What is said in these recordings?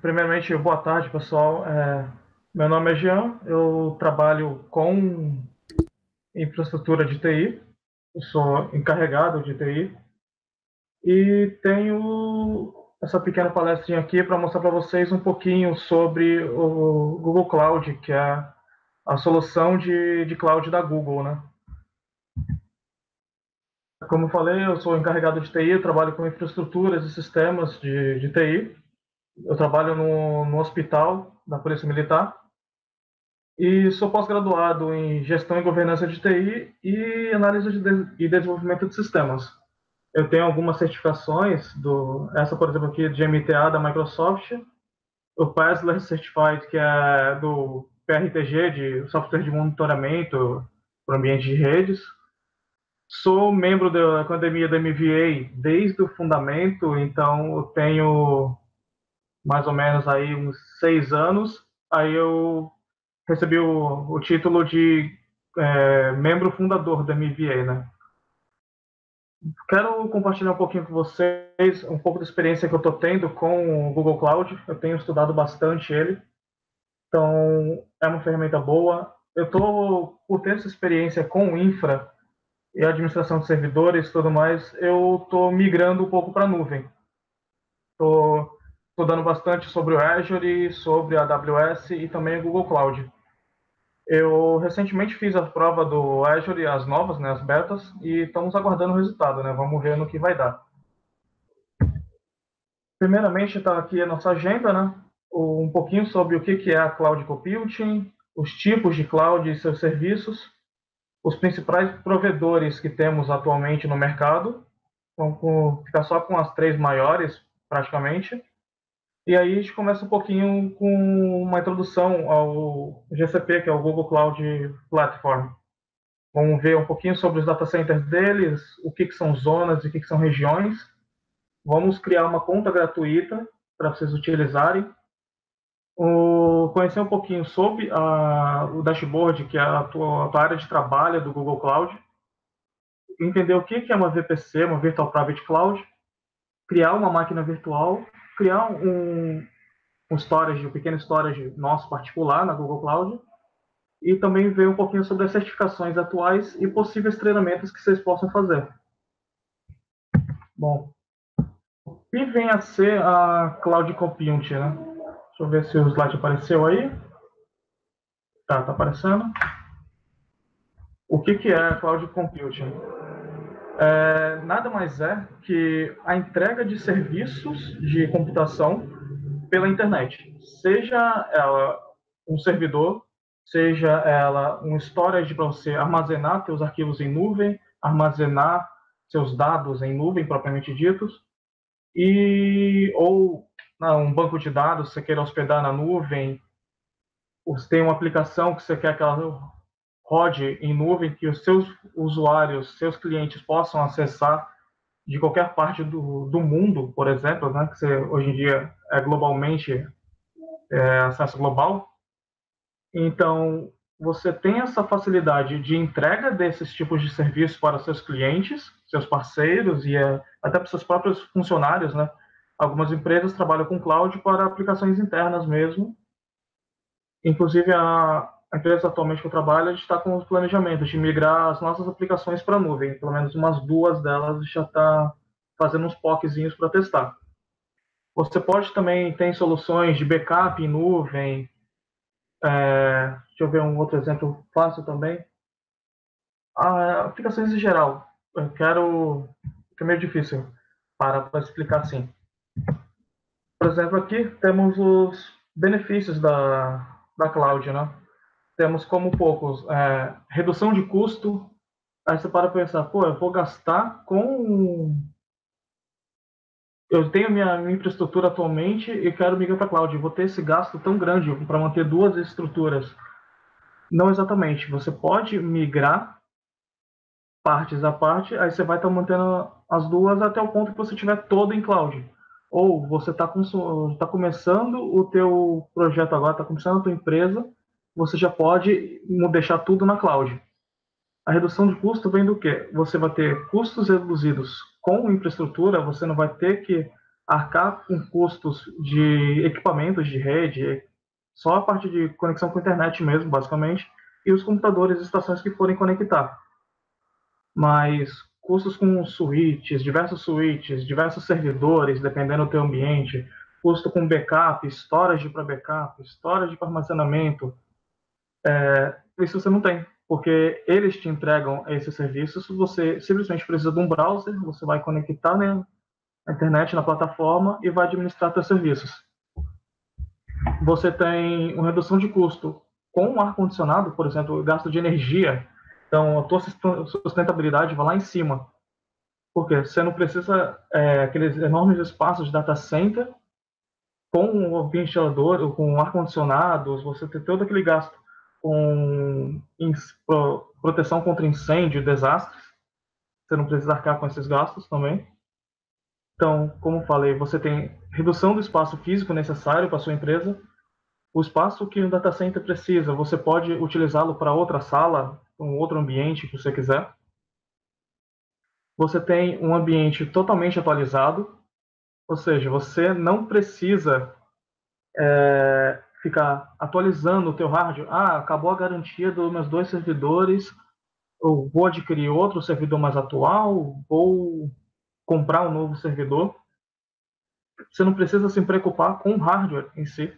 Primeiramente, boa tarde, pessoal. Meu nome é Jean, eu trabalho com infraestrutura de TI, eu sou encarregado de TI e tenho essa pequena palestrinha aqui para mostrar para vocês um pouquinho sobre o Google Cloud, que é a solução de cloud da Google, né? Como eu falei, eu sou encarregado de TI, eu trabalho com infraestruturas e sistemas de TI. Eu trabalho no hospital da Polícia Militar. E sou pós-graduado em gestão e governança de TI e análise e desenvolvimento de sistemas. Eu tenho algumas certificações, essa, por exemplo, aqui de MTA da Microsoft, o Passler Certified, que é do PRTG, de software de monitoramento para ambiente de redes. Sou membro da academia da MVA desde o fundamento, então eu tenho mais ou menos aí uns 6 anos. Aí eu recebi o título de membro fundador da MVA, né? Quero compartilhar um pouquinho com vocês um pouco da experiência que eu estou tendo com o Google Cloud. Eu tenho estudado bastante ele, então é uma ferramenta boa. Eu estou, por ter essa experiência com infra e administração de servidores e tudo mais, eu estou migrando um pouco para a nuvem. Estou estudando bastante sobre o Azure, sobre a AWS e também o Google Cloud. Eu recentemente fiz a prova do Azure, as novas, né, as betas, e estamos aguardando o resultado, né? Vamos ver no que vai dar. Primeiramente, está aqui a nossa agenda, né? Um pouquinho sobre o que é a Cloud Computing, os tipos de cloud e seus serviços, os principais provedores que temos atualmente no mercado. Vamos ficar só com as três maiores, praticamente. E aí a gente começa um pouquinho com uma introdução ao GCP, que é o Google Cloud Platform. Vamos ver um pouquinho sobre os data centers deles, o que são zonas e o que são regiões. Vamos criar uma conta gratuita para vocês utilizarem. Conhecer um pouquinho sobre o dashboard, que é a tua área de trabalho do Google Cloud. Entender o que é uma VPC, uma Virtual Private Cloud. Criar uma máquina virtual. Criar um pequeno storage nosso particular na Google Cloud. E também ver um pouquinho sobre as certificações atuais e possíveis treinamentos que vocês possam fazer. Bom, o que vem a ser a Cloud Computing, né? Deixa eu ver se o slide apareceu aí. Tá aparecendo. O que é a Cloud Computing? Nada mais é que a entrega de serviços de computação pela internet. Seja ela um servidor, seja ela um storage para você armazenar seus arquivos em nuvem, armazenar seus dados em nuvem, propriamente ditos, ou um banco de dados, você queira hospedar na nuvem, você tem uma aplicação que você quer que ela rode em nuvem, que os seus usuários, seus clientes possam acessar de qualquer parte do mundo, por exemplo, né, que você, hoje em dia é globalmente acesso global. Então, você tem essa facilidade de entrega desses tipos de serviços para seus clientes, seus parceiros e até para seus próprios funcionários, né? Algumas empresas trabalham com cloud para aplicações internas mesmo. Inclusive, a empresa atualmente que eu trabalho, a gente está com os planejamentos de migrar as nossas aplicações para a nuvem. Pelo menos umas duas delas já está fazendo uns POCzinhos para testar. Você pode também ter soluções de backup em nuvem. Deixa eu ver um outro exemplo fácil também. Aplicações em geral. Que é meio difícil para explicar assim. Por exemplo, aqui temos os benefícios da cloud, né? Temos como poucos redução de custo. Aí você para pensar, pô, eu vou gastar com. Eu tenho minha infraestrutura atualmente e quero migrar para a cloud. Eu vou ter esse gasto tão grande para manter duas estruturas. Não exatamente. Você pode migrar partes a parte, aí você vai estar mantendo as duas até o ponto que você tiver todo em cloud. Ou você está começando o teu projeto agora, está começando a tua empresa, você já pode deixar tudo na cloud. A redução de custo vem do quê? Você vai ter custos reduzidos com infraestrutura, você não vai ter que arcar com custos de equipamentos de rede, só a parte de conexão com a internet mesmo, basicamente, e os computadores e estações que forem conectar. Mas custos com switches, diversos servidores, dependendo do teu ambiente, custo com backup, storage para backup, storage para armazenamento, isso você não tem, porque eles te entregam esses serviços, você simplesmente precisa de um browser, você vai conectar, né, na internet, na plataforma e vai administrar seus serviços. Você tem uma redução de custo com o ar-condicionado, por exemplo, o gasto de energia, então a tua sustentabilidade vai lá em cima, porque você não precisa aqueles enormes espaços de data center com um ventilador, com ar-condicionado, você tem todo aquele gasto com proteção contra incêndio e desastres, você não precisa arcar com esses gastos também. Então, como falei, você tem redução do espaço físico necessário para a sua empresa. O espaço que um data center precisa, você pode utilizá-lo para outra sala, um outro ambiente que você quiser. Você tem um ambiente totalmente atualizado, ou seja, você não precisa ficar atualizando o teu hardware. Ah, acabou a garantia dos meus 2 servidores, eu vou adquirir outro servidor mais atual, vou comprar um novo servidor. Você não precisa se preocupar com o hardware em si,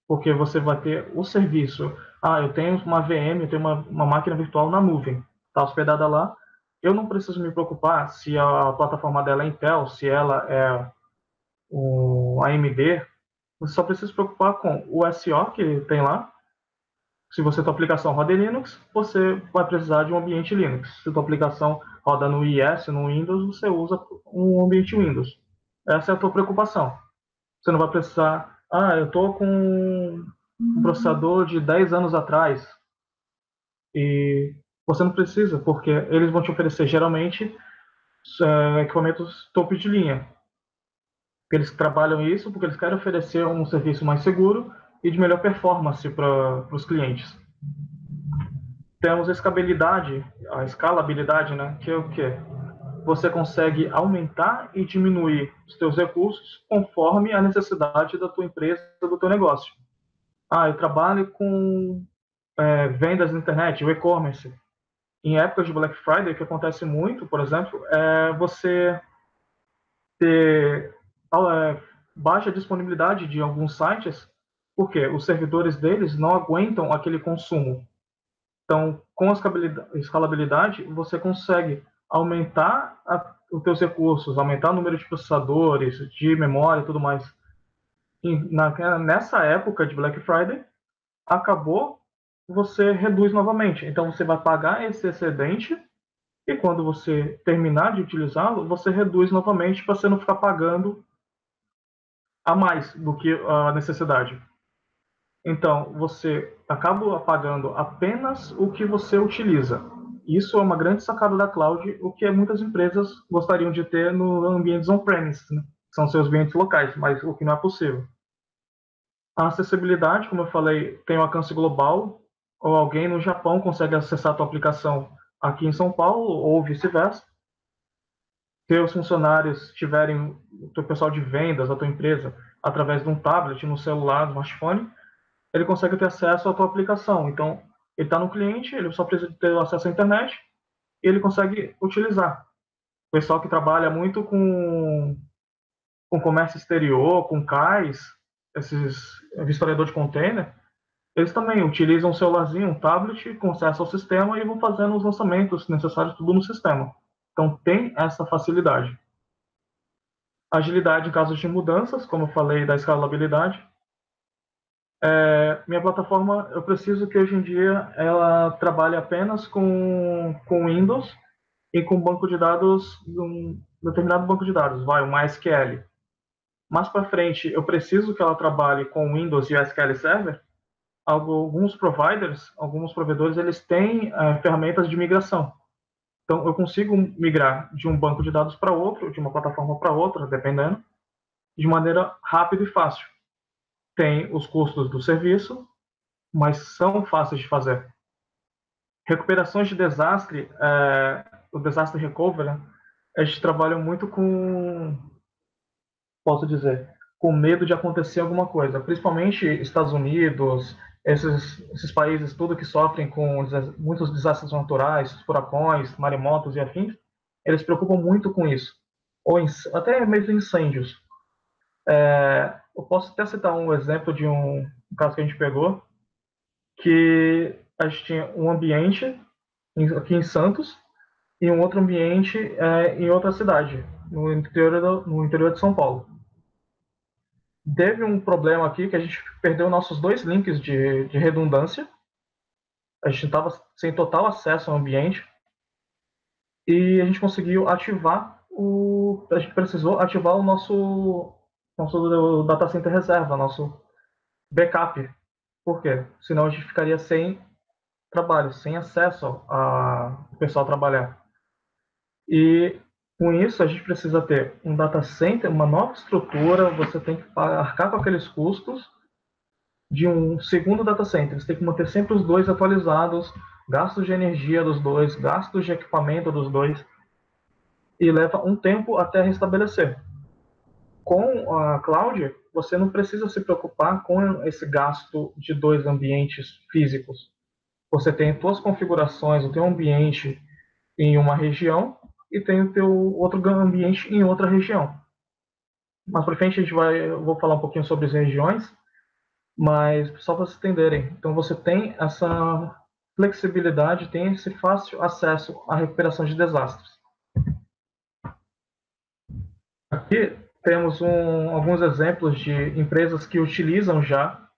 porque você vai ter o serviço. Ah, eu tenho uma VM, eu tenho uma máquina virtual na nuvem, está hospedada lá. Eu não preciso me preocupar se a plataforma dela é Intel, se ela é o AMD. Você só precisa se preocupar com o SO que tem lá. Se você tua aplicação roda em Linux, você vai precisar de um ambiente Linux. Se tua aplicação roda no IS, no Windows, você usa um ambiente Windows. Essa é a tua preocupação. Você não vai precisar, eu estou com um processador de 10 anos atrás e você não precisa, porque eles vão te oferecer geralmente equipamentos topo de linha. Eles trabalham isso porque eles querem oferecer um serviço mais seguro e de melhor performance para os clientes. Temos a escalabilidade, né, que é o quê? Você consegue aumentar e diminuir os teus recursos conforme a necessidade da tua empresa, do teu negócio. Eu trabalho com vendas na internet, o e-commerce. Em épocas de Black Friday, o que acontece muito, por exemplo, é você ter baixa disponibilidade de alguns sites, porque os servidores deles não aguentam aquele consumo. Então, com a escalabilidade, você consegue aumentar os teus recursos, aumentar o número de processadores, de memória e tudo mais. Nessa época de Black Friday, acabou, você reduz novamente. Então, você vai pagar esse excedente e quando você terminar de utilizá-lo, você reduz novamente para você não ficar pagando a mais do que a necessidade. Então, você acaba pagando apenas o que você utiliza. Isso é uma grande sacada da cloud, o que muitas empresas gostariam de ter no ambientes on-premise, né? São seus ambientes locais, mas o que não é possível. A acessibilidade, como eu falei, tem um alcance global, ou alguém no Japão consegue acessar a tua aplicação aqui em São Paulo, ou vice-versa. Se os funcionários tiverem, o teu pessoal de vendas da tua empresa, através de um tablet, no celular, no smartphone, ele consegue ter acesso à tua aplicação. Então, ele está no cliente, ele só precisa ter acesso à internet e ele consegue utilizar. O pessoal que trabalha muito com comércio exterior, com CAIs, esses vistoriador de container, eles também utilizam um celularzinho, um tablet, com acesso ao sistema e vão fazendo os lançamentos necessários tudo no sistema. Então, tem essa facilidade. Agilidade em casos de mudanças, como eu falei da escalabilidade. Minha plataforma, eu preciso que hoje em dia ela trabalhe apenas com Windows e com banco de dados, um determinado banco de dados, um MySQL. Mais para frente, eu preciso que ela trabalhe com Windows e SQL Server. Alguns providers, alguns provedores, eles têm ferramentas de migração. Então, eu consigo migrar de um banco de dados para outro, de uma plataforma para outra, dependendo, de maneira rápida e fácil. Tem os custos do serviço, mas são fáceis de fazer. Recuperações de desastre, o desastre recovery, a gente trabalha muito com posso dizer, com medo de acontecer alguma coisa, principalmente Estados Unidos, esses países tudo que sofrem com muitos desastres naturais, furacões, maremotos e afins, eles se preocupam muito com isso, ou até mesmo incêndios. Eu posso até citar um exemplo de um caso que a gente pegou, que a gente tinha um ambiente aqui em Santos e um outro ambiente em outra cidade, no interior de São Paulo. Teve um problema aqui que a gente perdeu nossos dois links de redundância. A gente estava sem total acesso ao ambiente e a gente conseguiu ativar a gente precisou ativar o nosso data center reserva, nosso backup. Por quê? Senão a gente ficaria sem trabalho, sem acesso a o pessoal trabalhar. E com isso a gente precisa ter um data center, uma nova estrutura, você tem que arcar com aqueles custos de um segundo data center. Você tem que manter sempre os dois atualizados, gastos de energia dos dois, gastos de equipamento dos dois, e leva um tempo até restabelecer. Com a cloud, você não precisa se preocupar com esse gasto de dois ambientes físicos. Você tem suas configurações, o teu ambiente em uma região e tem o teu outro ambiente em outra região. Mais para frente eu vou falar um pouquinho sobre as regiões, mas só para vocês entenderem. Então você tem essa flexibilidade, tem esse fácil acesso à recuperação de desastres. Aqui temos alguns exemplos de empresas que utilizam já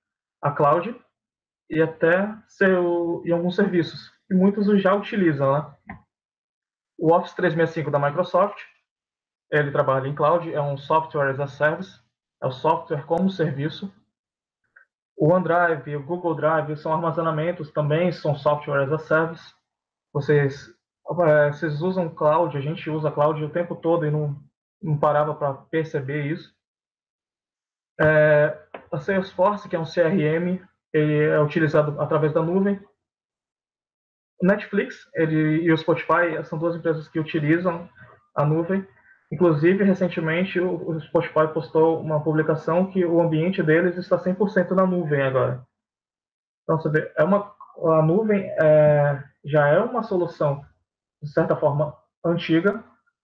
a cloud e até em alguns serviços, e muitos já utilizam, né? O Office 365 da Microsoft, ele trabalha em cloud, é um software as a service, é o software como serviço. O OneDrive, o Google Drive são armazenamentos, também são software as a service. Vocês usam cloud, a gente usa cloud o tempo todo e não parava para perceber isso. A Salesforce, que é um CRM, ele é utilizado através da nuvem. O Netflix e o Spotify são duas empresas que utilizam a nuvem. Inclusive, recentemente, o Spotify postou uma publicação que o ambiente deles está 100% na nuvem agora. Então, você vê, a nuvem já é uma solução, de certa forma, antiga,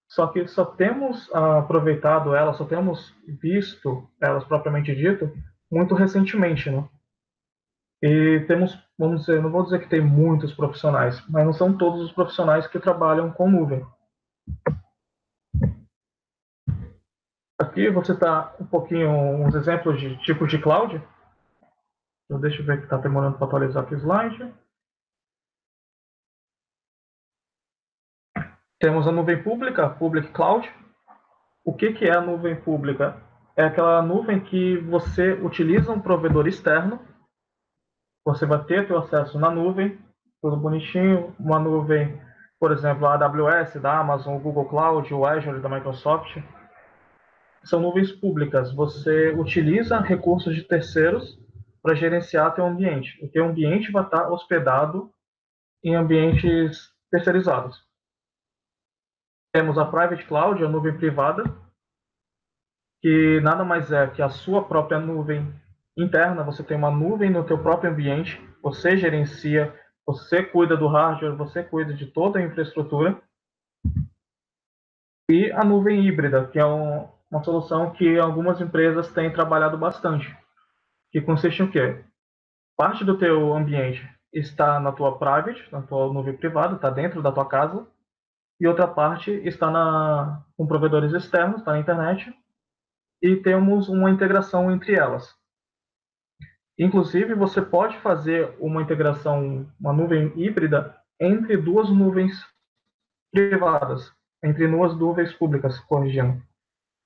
só que só temos aproveitado ela, só temos visto elas propriamente dito, muito recentemente, né? E temos, vamos dizer, não vou dizer que tem muitos profissionais, mas não são todos os profissionais que trabalham com nuvem. Aqui você está um pouquinho, uns exemplos de tipos de cloud. Então, deixa eu ver que está demorando para atualizar aqui o slide. Temos a nuvem pública, Public Cloud. O que é a nuvem pública? É aquela nuvem que você utiliza um provedor externo, você vai ter seu acesso na nuvem, tudo bonitinho, uma nuvem, por exemplo, a AWS da Amazon, o Google Cloud, o Azure da Microsoft. São nuvens públicas, você utiliza recursos de terceiros para gerenciar teu ambiente. O teu ambiente vai estar hospedado em ambientes terceirizados. Temos a Private Cloud, a nuvem privada, que nada mais é que a sua própria nuvem interna. Você tem uma nuvem no teu próprio ambiente, você gerencia, você cuida do hardware, você cuida de toda a infraestrutura. E a nuvem híbrida, que é uma solução que algumas empresas têm trabalhado bastante, que consiste em quê? Parte do teu ambiente está na tua private, na tua nuvem privada, está dentro da tua casa, e outra parte está com provedores externos, está na internet, e temos uma integração entre elas. Inclusive, você pode fazer uma integração, uma nuvem híbrida, entre duas nuvens privadas, entre duas nuvens públicas, corrigindo.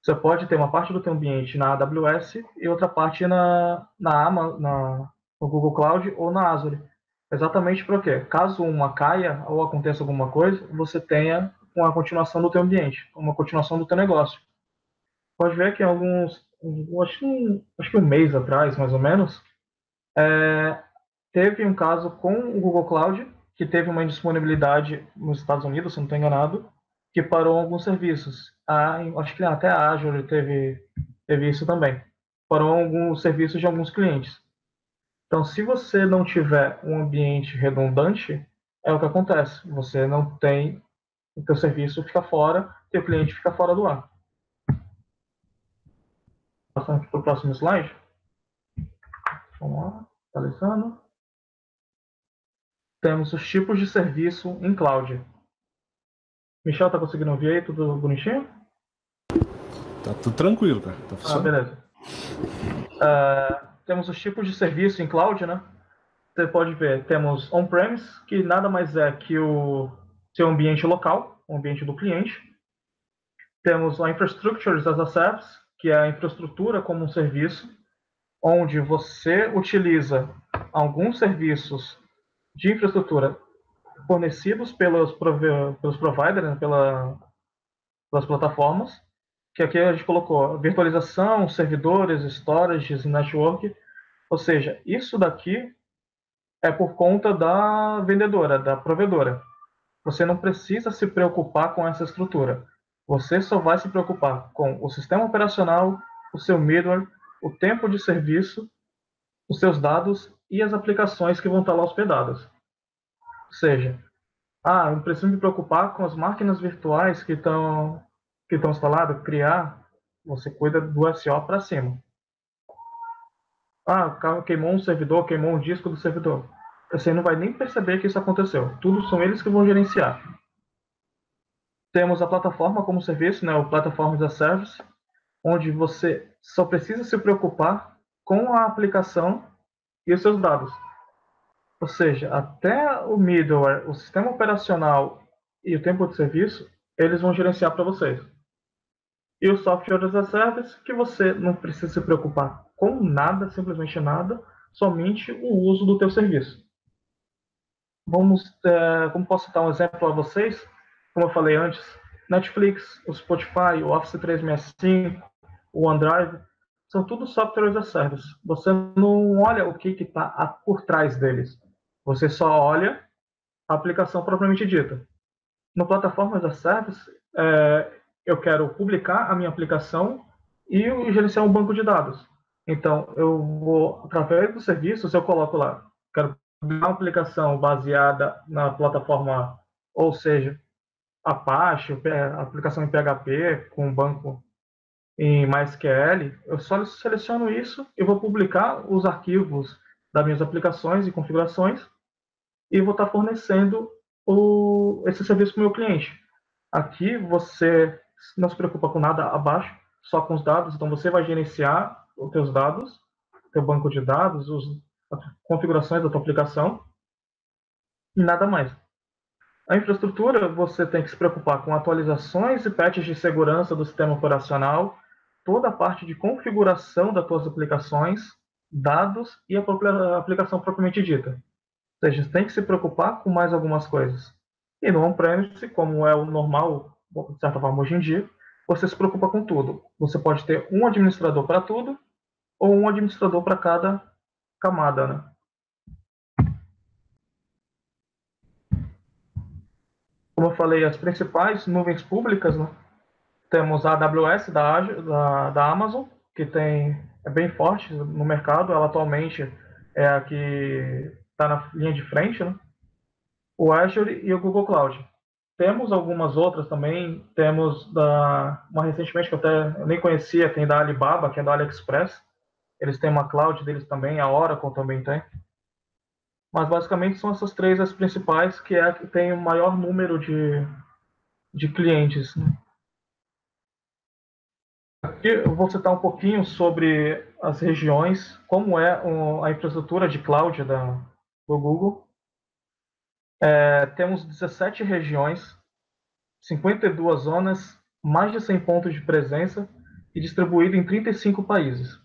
Você pode ter uma parte do teu ambiente na AWS e outra parte no Google Cloud ou na Azure. Exatamente para quê? Caso uma caia ou aconteça alguma coisa, você tenha uma continuação do teu ambiente, uma continuação do teu negócio. Pode ver que acho que um mês atrás, mais ou menos, teve um caso com o Google Cloud, que teve uma indisponibilidade nos Estados Unidos, se não estou enganado, que parou alguns serviços. Acho que até a Azure teve Teve isso também. Foram alguns serviços de alguns clientes. Então, se você não tiver um ambiente redundante, é o que acontece. Você não tem, o teu serviço fica fora, teu cliente fica fora do ar. Passando aqui para o próximo slide. Vamos lá, atualizando. Temos os tipos de serviço em cloud. Michel, tá conseguindo ouvir aí? Tudo bonitinho? Tá tudo tranquilo, cara. Tá funcionando. Beleza. Temos os tipos de serviço em cloud, né? Você pode ver, temos on-premise, que nada mais é que o seu ambiente local, o ambiente do cliente. Temos a Infrastructure as a Service, que é a infraestrutura como um serviço, onde você utiliza alguns serviços de infraestrutura fornecidos pelos providers, né, pelas plataformas, que aqui a gente colocou virtualização, servidores, storages, network. Ou seja, isso daqui é por conta da vendedora, da provedora. Você não precisa se preocupar com essa estrutura. Você só vai se preocupar com o sistema operacional, o seu middleware, o tempo de serviço, os seus dados e as aplicações que vão estar lá hospedadas. Ou seja, eu não preciso me preocupar com as máquinas virtuais que estão instaladas, criar, você cuida do SO para cima. Queimou um servidor, queimou um disco do servidor. Você não vai nem perceber que isso aconteceu. Tudo são eles que vão gerenciar. Temos a plataforma como serviço, né, o Platform as a Service, onde você só precisa se preocupar com a aplicação e os seus dados. Ou seja, até o middleware, o sistema operacional e o tempo de serviço, eles vão gerenciar para vocês. E o Software as a Service, que você não precisa se preocupar com nada, simplesmente nada, somente o uso do teu serviço. Como posso citar um exemplo a vocês? Como eu falei antes, Netflix, o Spotify, o Office 365, o OneDrive, são tudo software as a service. Você não olha o que está por trás deles. Você só olha a aplicação propriamente dita. No plataforma as a service, eu quero publicar a minha aplicação e gerenciar um banco de dados. Então, eu vou, através dos serviços, eu coloco lá, quero uma aplicação baseada na plataforma, ou seja, Apache, a aplicação em PHP com banco em MySQL, eu só seleciono isso e vou publicar os arquivos das minhas aplicações e configurações e vou estar fornecendo esse serviço para o meu cliente. Aqui você não se preocupa com nada abaixo, só com os dados, então você vai gerenciar os teus dados, teu banco de dados, as configurações da tua aplicação e nada mais. A infraestrutura, você tem que se preocupar com atualizações e patches de segurança do sistema operacional, toda a parte de configuração das suas aplicações, dados e a própria aplicação propriamente dita. Ou seja, você tem que se preocupar com mais algumas coisas. E no on-premise, como é o normal, de certa forma, hoje em dia, você se preocupa com tudo. Você pode ter um administrador para tudo ou um administrador para cada camada, né? Como eu falei, as principais nuvens públicas, né? Temos a AWS da Amazon, que é bem forte no mercado. Ela atualmente é a que está na linha de frente, né? O Azure e o Google Cloud. Temos algumas outras também. Temos uma recentemente que eu nem conhecia, tem da Alibaba, que é da AliExpress. Eles têm uma cloud deles também, a Oracle também tem. Mas basicamente são essas três as principais, que é a que tem o maior número de clientes, né? Aqui eu vou citar um pouquinho sobre as regiões, como é a infraestrutura de cloud do Google. Temos 17 regiões, 52 zonas, mais de 100 pontos de presença e distribuído em 35 países.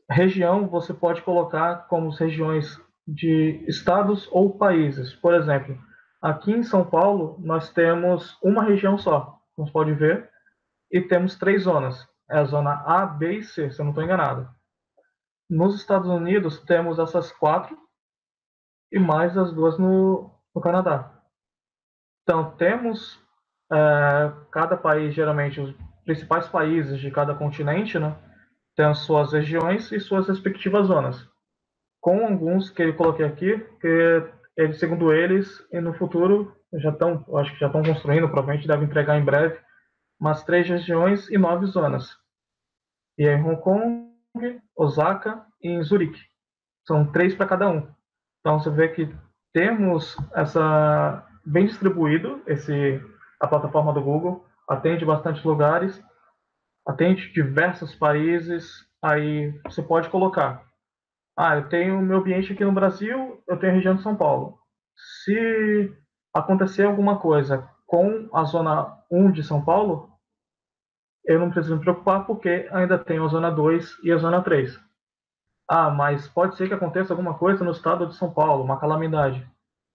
Região você pode colocar como regiões de estados ou países. Por exemplo, aqui em São Paulo nós temos uma região só, como você pode ver, e temos 3 zonas. É a zona A, B e C, se eu não estou enganado. Nos Estados Unidos temos essas 4 e mais as 2 no Canadá. Então temos cada país geralmente principais países de cada continente, né, têm as suas regiões e suas respectivas zonas. Com alguns que eu coloquei aqui, que eles, segundo eles, e no futuro acho que já estão construindo, provavelmente devem entregar em breve, umas 3 regiões e 9 zonas. E aí Hong Kong, Osaka e em Zurique. São 3 para cada um. Então você vê que temos essa bem distribuído a plataforma do Google, atende bastante lugares, atende diversos países. Aí você pode colocar: eu tenho meu ambiente aqui no Brasil, eu tenho a região de São Paulo. Se acontecer alguma coisa com a zona 1 de São Paulo, eu não preciso me preocupar porque ainda tenho a zona 2 e a zona 3. Mas pode ser que aconteça alguma coisa no estado de São Paulo, uma calamidade.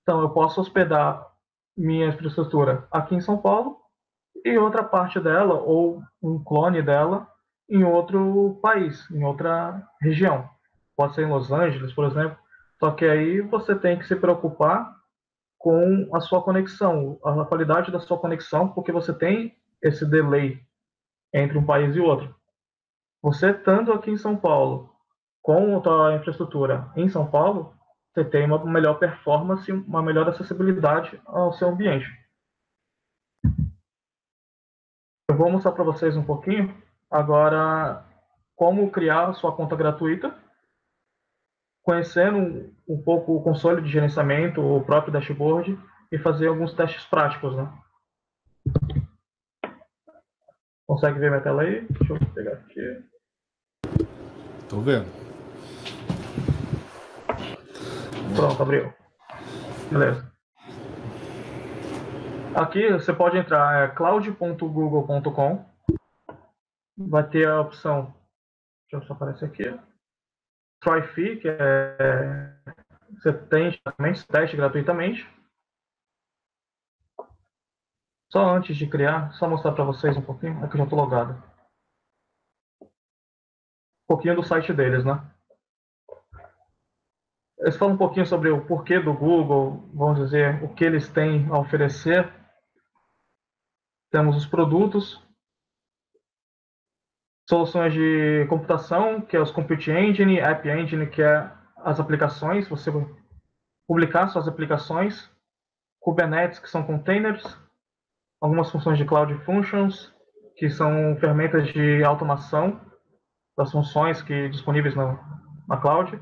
Então eu posso hospedar minha infraestrutura aqui em São Paulo e outra parte dela, ou um clone dela, em outro país, em outra região. Pode ser em Los Angeles, por exemplo. Só que aí você tem que se preocupar com a sua conexão, a qualidade da sua conexão, porque você tem esse delay entre um país e outro. Você estando aqui em São Paulo, com a sua infraestrutura em São Paulo, você tem uma melhor performance, uma melhor acessibilidade ao seu ambiente. Eu vou mostrar para vocês um pouquinho agora como criar a sua conta gratuita, conhecendo um pouco o console de gerenciamento, o próprio dashboard e fazer alguns testes práticos, né? Consegue ver minha tela aí? Deixa eu pegar aqui. Tô vendo. Pronto, abriu. Beleza. Aqui você pode entrar cloud.google.com. Vai ter a opção, deixa eu só aparecer aqui, Try Free, que você tem teste gratuitamente. Só antes de criar, só mostrar para vocês um pouquinho, aqui eu já estou logado. Um pouquinho do site deles, né? Eles falam um pouquinho sobre o porquê do Google, vamos dizer, o que eles têm a oferecer. Temos os produtos, soluções de computação, que é os Compute Engine, App Engine, que é as aplicações, você publicar suas aplicações, Kubernetes, que são containers, algumas funções de Cloud Functions, que são ferramentas de automação das funções disponíveis na cloud.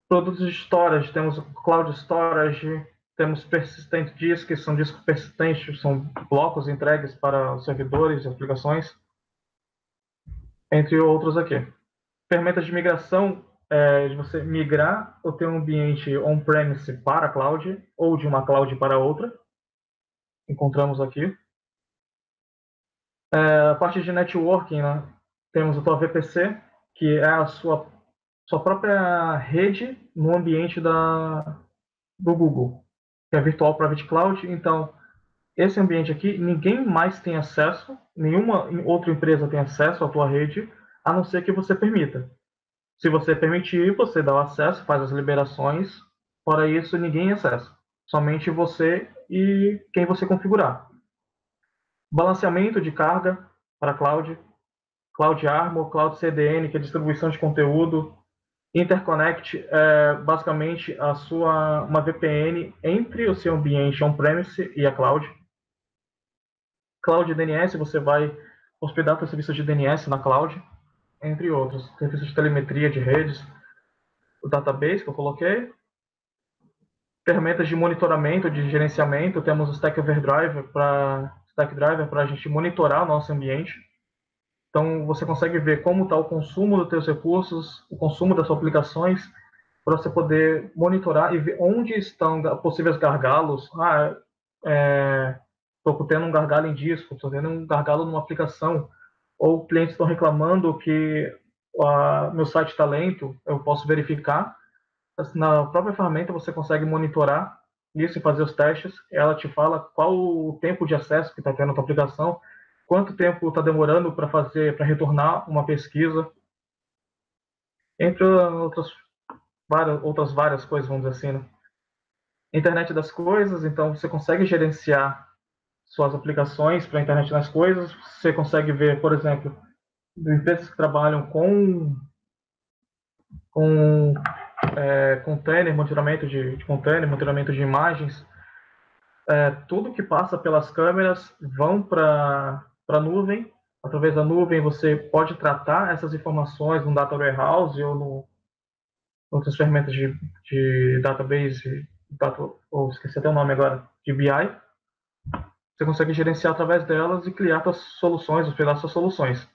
Produtos de storage, temos Cloud Storage, temos Persistent Disk, que são discos persistentes, são blocos entregues para os servidores e aplicações, entre outros aqui. Ferramentas de migração, de você migrar o teu ambiente on-premise para a cloud, ou de uma cloud para outra, encontramos aqui. A parte de networking, né? Temos o tua VPC, que é a sua própria rede no ambiente do Google, que é Virtual Private Cloud. Então, esse ambiente aqui, ninguém mais tem acesso, nenhuma outra empresa tem acesso à tua rede, a não ser que você permita. Se você permitir, você dá o acesso, faz as liberações. Fora isso, ninguém acessa. Somente você e quem você configurar. Balanceamento de carga para cloud, Cloud Armor, Cloud CDN, que é distribuição de conteúdo. Interconnect é basicamente uma VPN entre o seu ambiente on-premise e a cloud. Cloud DNS, você vai hospedar seu serviço de DNS na cloud, entre outros. Serviços de telemetria de redes, o database que eu coloquei. Ferramentas de monitoramento, de gerenciamento, temos o Stack Driver para a gente monitorar o nosso ambiente. Então, você consegue ver como está o consumo dos seus recursos, o consumo das suas aplicações, para você poder monitorar e ver onde estão possíveis gargalos. Estou tendo um gargalo em disco, estou tendo um gargalo numa aplicação, ou clientes estão reclamando que meu site está lento, eu posso verificar. Na própria ferramenta você consegue monitorar isso e fazer os testes. Ela te fala qual o tempo de acesso que está tendo a tua aplicação, quanto tempo está demorando para retornar uma pesquisa, entre outras várias coisas, vamos dizer assim, né? Internet das coisas, então você consegue gerenciar suas aplicações para a internet das coisas. Você consegue ver, por exemplo, empresas que trabalham com container, monitoramento de container, monitoramento de imagens. Tudo que passa pelas câmeras vão para a nuvem. Através da nuvem você pode tratar essas informações no data warehouse ou no outras ferramentas de database, esqueci até o nome agora, de BI. Você consegue gerenciar através delas e criar suas soluções, hospedar suas soluções.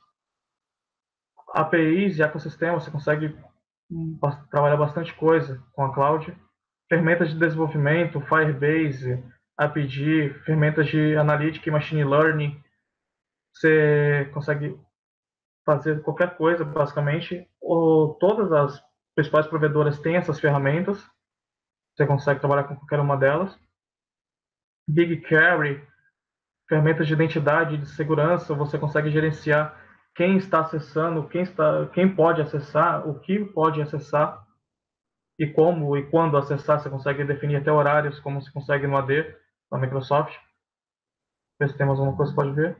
APIs e ecossistema, você consegue trabalhar bastante coisa com a cloud. Ferramentas de desenvolvimento, Firebase, APG, ferramentas de analytics e machine learning. Você consegue fazer qualquer coisa, basicamente. Todas as principais provedoras têm essas ferramentas. Você consegue trabalhar com qualquer uma delas. BigQuery, ferramentas de identidade e de segurança, você consegue gerenciar quem está acessando, quem pode acessar, o que pode acessar e como e quando acessar. Você consegue definir até horários, como se consegue no AD da Microsoft. Ver se temos alguma coisa que pode ver.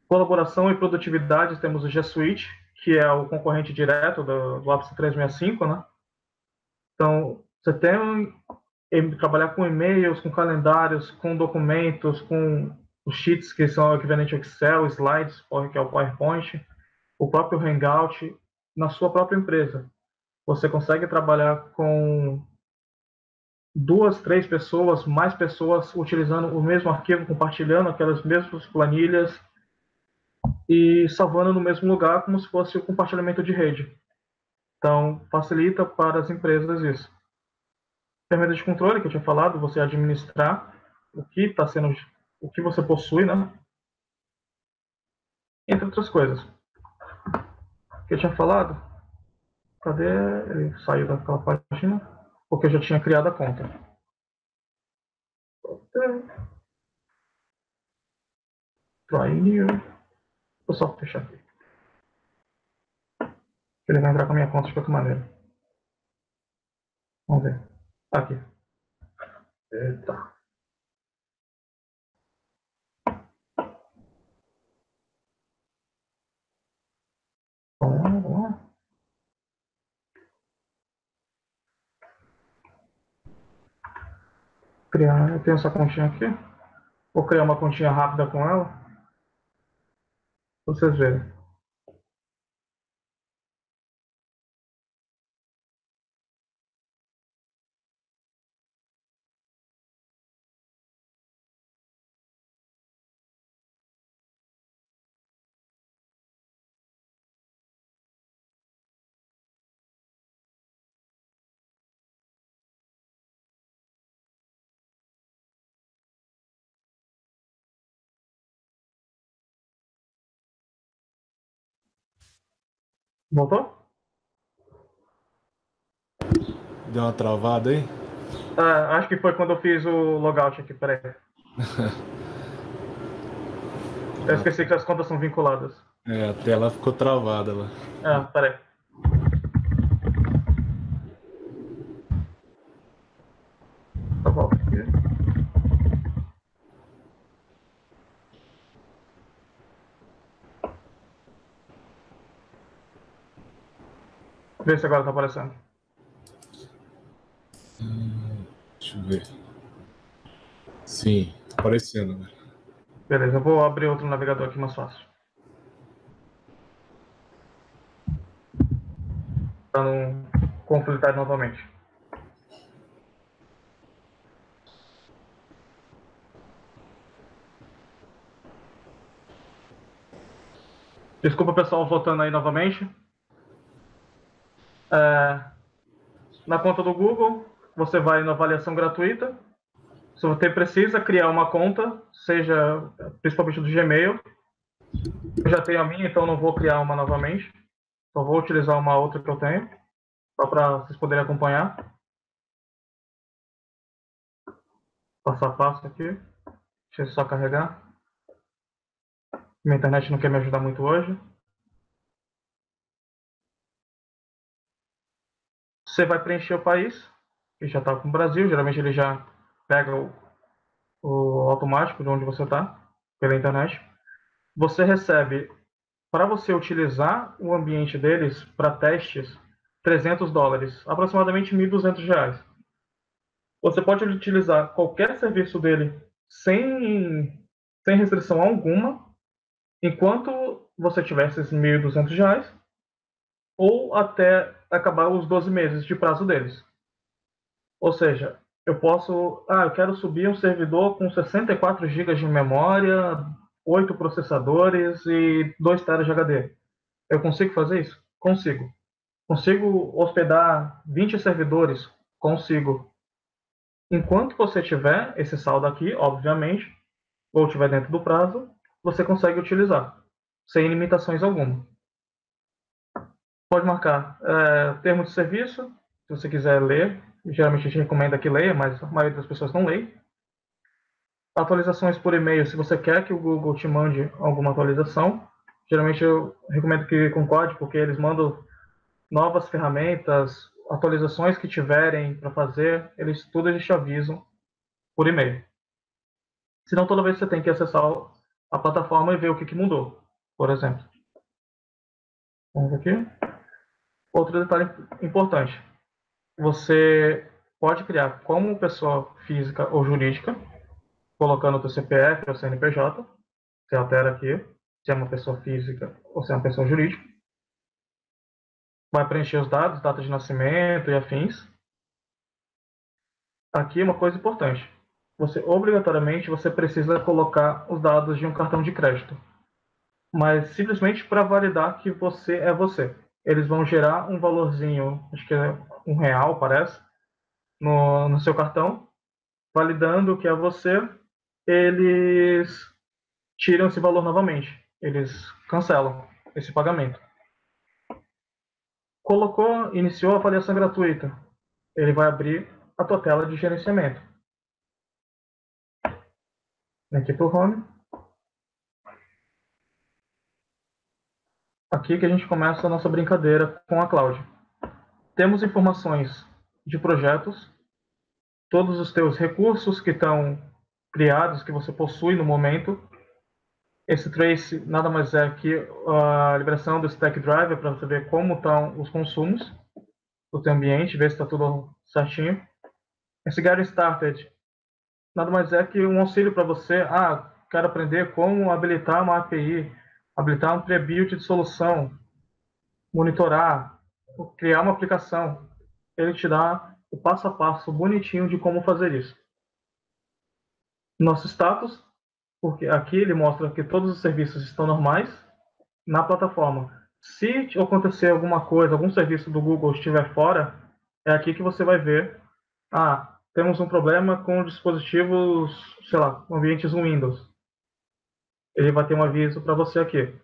Colaboração e produtividade, temos o G Suite, que é o concorrente direto do Office 365, né? Então, você tem trabalhar com e-mails, com calendários, com documentos, com os sheets que são equivalentes ao Excel, slides, que é o PowerPoint, o próprio Hangout, na sua própria empresa. Você consegue trabalhar com 2, 3 pessoas, mais pessoas utilizando o mesmo arquivo, compartilhando aquelas mesmas planilhas e salvando no mesmo lugar, como se fosse o compartilhamento de rede. Então, facilita para as empresas isso. Ferramenta de controle que eu tinha falado, você administrar o que está sendo, o que você possui, né? Entre outras coisas. O que eu tinha falado, cadê? Ele saiu daquela página, porque eu já tinha criado a conta. Try new. Vou só fechar aqui. Ele vai entrar com a minha conta de qualquer maneira. Vamos ver. Aqui. Eita. Vamos lá. Eu tenho essa continha aqui. Vou criar uma continha rápida com ela. Pra vocês verem. Voltou? Deu uma travada aí? Acho que foi quando eu fiz o logout aqui, peraí. Eu esqueci que as contas são vinculadas. A tela ficou travada lá. Peraí. Tá bom. Vê se agora tá aparecendo. Deixa eu ver. Sim, tá aparecendo, né? Beleza, eu vou abrir outro navegador aqui mais fácil. Pra não conflitar novamente. Desculpa, pessoal, voltando aí novamente. Na conta do Google, você vai na avaliação gratuita. Se você precisa criar uma conta, seja principalmente do Gmail, eu já tenho a minha, então não vou criar uma novamente. Só vou utilizar uma outra que eu tenho, só para vocês poderem acompanhar. Passo a passo aqui. Deixa eu só carregar. Minha internet não quer me ajudar muito hoje. Você vai preencher o país, que já está com o Brasil. Geralmente ele já pega o automático de onde você está, pela internet. Você recebe, para você utilizar o ambiente deles para testes, $300, aproximadamente R$ 1.200. Você pode utilizar qualquer serviço dele sem restrição alguma, enquanto você tiver esses R$ 1.200, ou até acabar os 12 meses de prazo deles. Ou seja, eu quero subir um servidor com 64 GB de memória, 8 processadores e 2 TB de HD. Eu consigo fazer isso? Consigo. Consigo hospedar 20 servidores? Consigo. Enquanto você tiver esse saldo aqui, obviamente, ou estiver dentro do prazo, você consegue utilizar, sem limitações alguma. Pode marcar termo de serviço, se você quiser ler. Geralmente a gente recomenda que leia, mas a maioria das pessoas não lê. Atualizações por e-mail, se você quer que o Google te mande alguma atualização. Geralmente eu recomendo que concorde, porque eles mandam novas ferramentas, atualizações que tiverem para fazer, eles te avisam por e-mail. Senão toda vez você tem que acessar a plataforma e ver o que mudou, por exemplo. Vamos aqui. Outro detalhe importante. Você pode criar como pessoa física ou jurídica, colocando o seu CPF ou CNPJ. Você altera aqui se é uma pessoa física ou se é uma pessoa jurídica. Vai preencher os dados, data de nascimento e afins. Aqui uma coisa importante. Obrigatoriamente você precisa colocar os dados de um cartão de crédito, mas simplesmente para validar que você é você. Eles vão gerar um valorzinho, acho que é R$ 1, parece, no seu cartão, validando que é você. Eles tiram esse valor novamente. Eles cancelam esse pagamento. Iniciou a avaliação gratuita. Ele vai abrir a tua tela de gerenciamento. Aqui para o Home. Aqui que a gente começa a nossa brincadeira com a cloud. Temos informações de projetos, todos os teus recursos que estão criados, que você possui no momento. Esse trace nada mais é que a liberação do Stack Driver para você ver como estão os consumos do teu ambiente, ver se está tudo certinho. Esse Get Started nada mais é que um auxílio para você. Quero aprender como habilitar uma API, habilitar um pre-build de solução, monitorar, criar uma aplicação. Ele te dá o passo a passo bonitinho de como fazer isso. Nosso status, porque aqui ele mostra que todos os serviços estão normais na plataforma. Se acontecer alguma coisa, algum serviço do Google estiver fora, é aqui que você vai ver, temos um problema com dispositivos, sei lá, ambientes Windows. Ele vai ter um aviso para você aqui.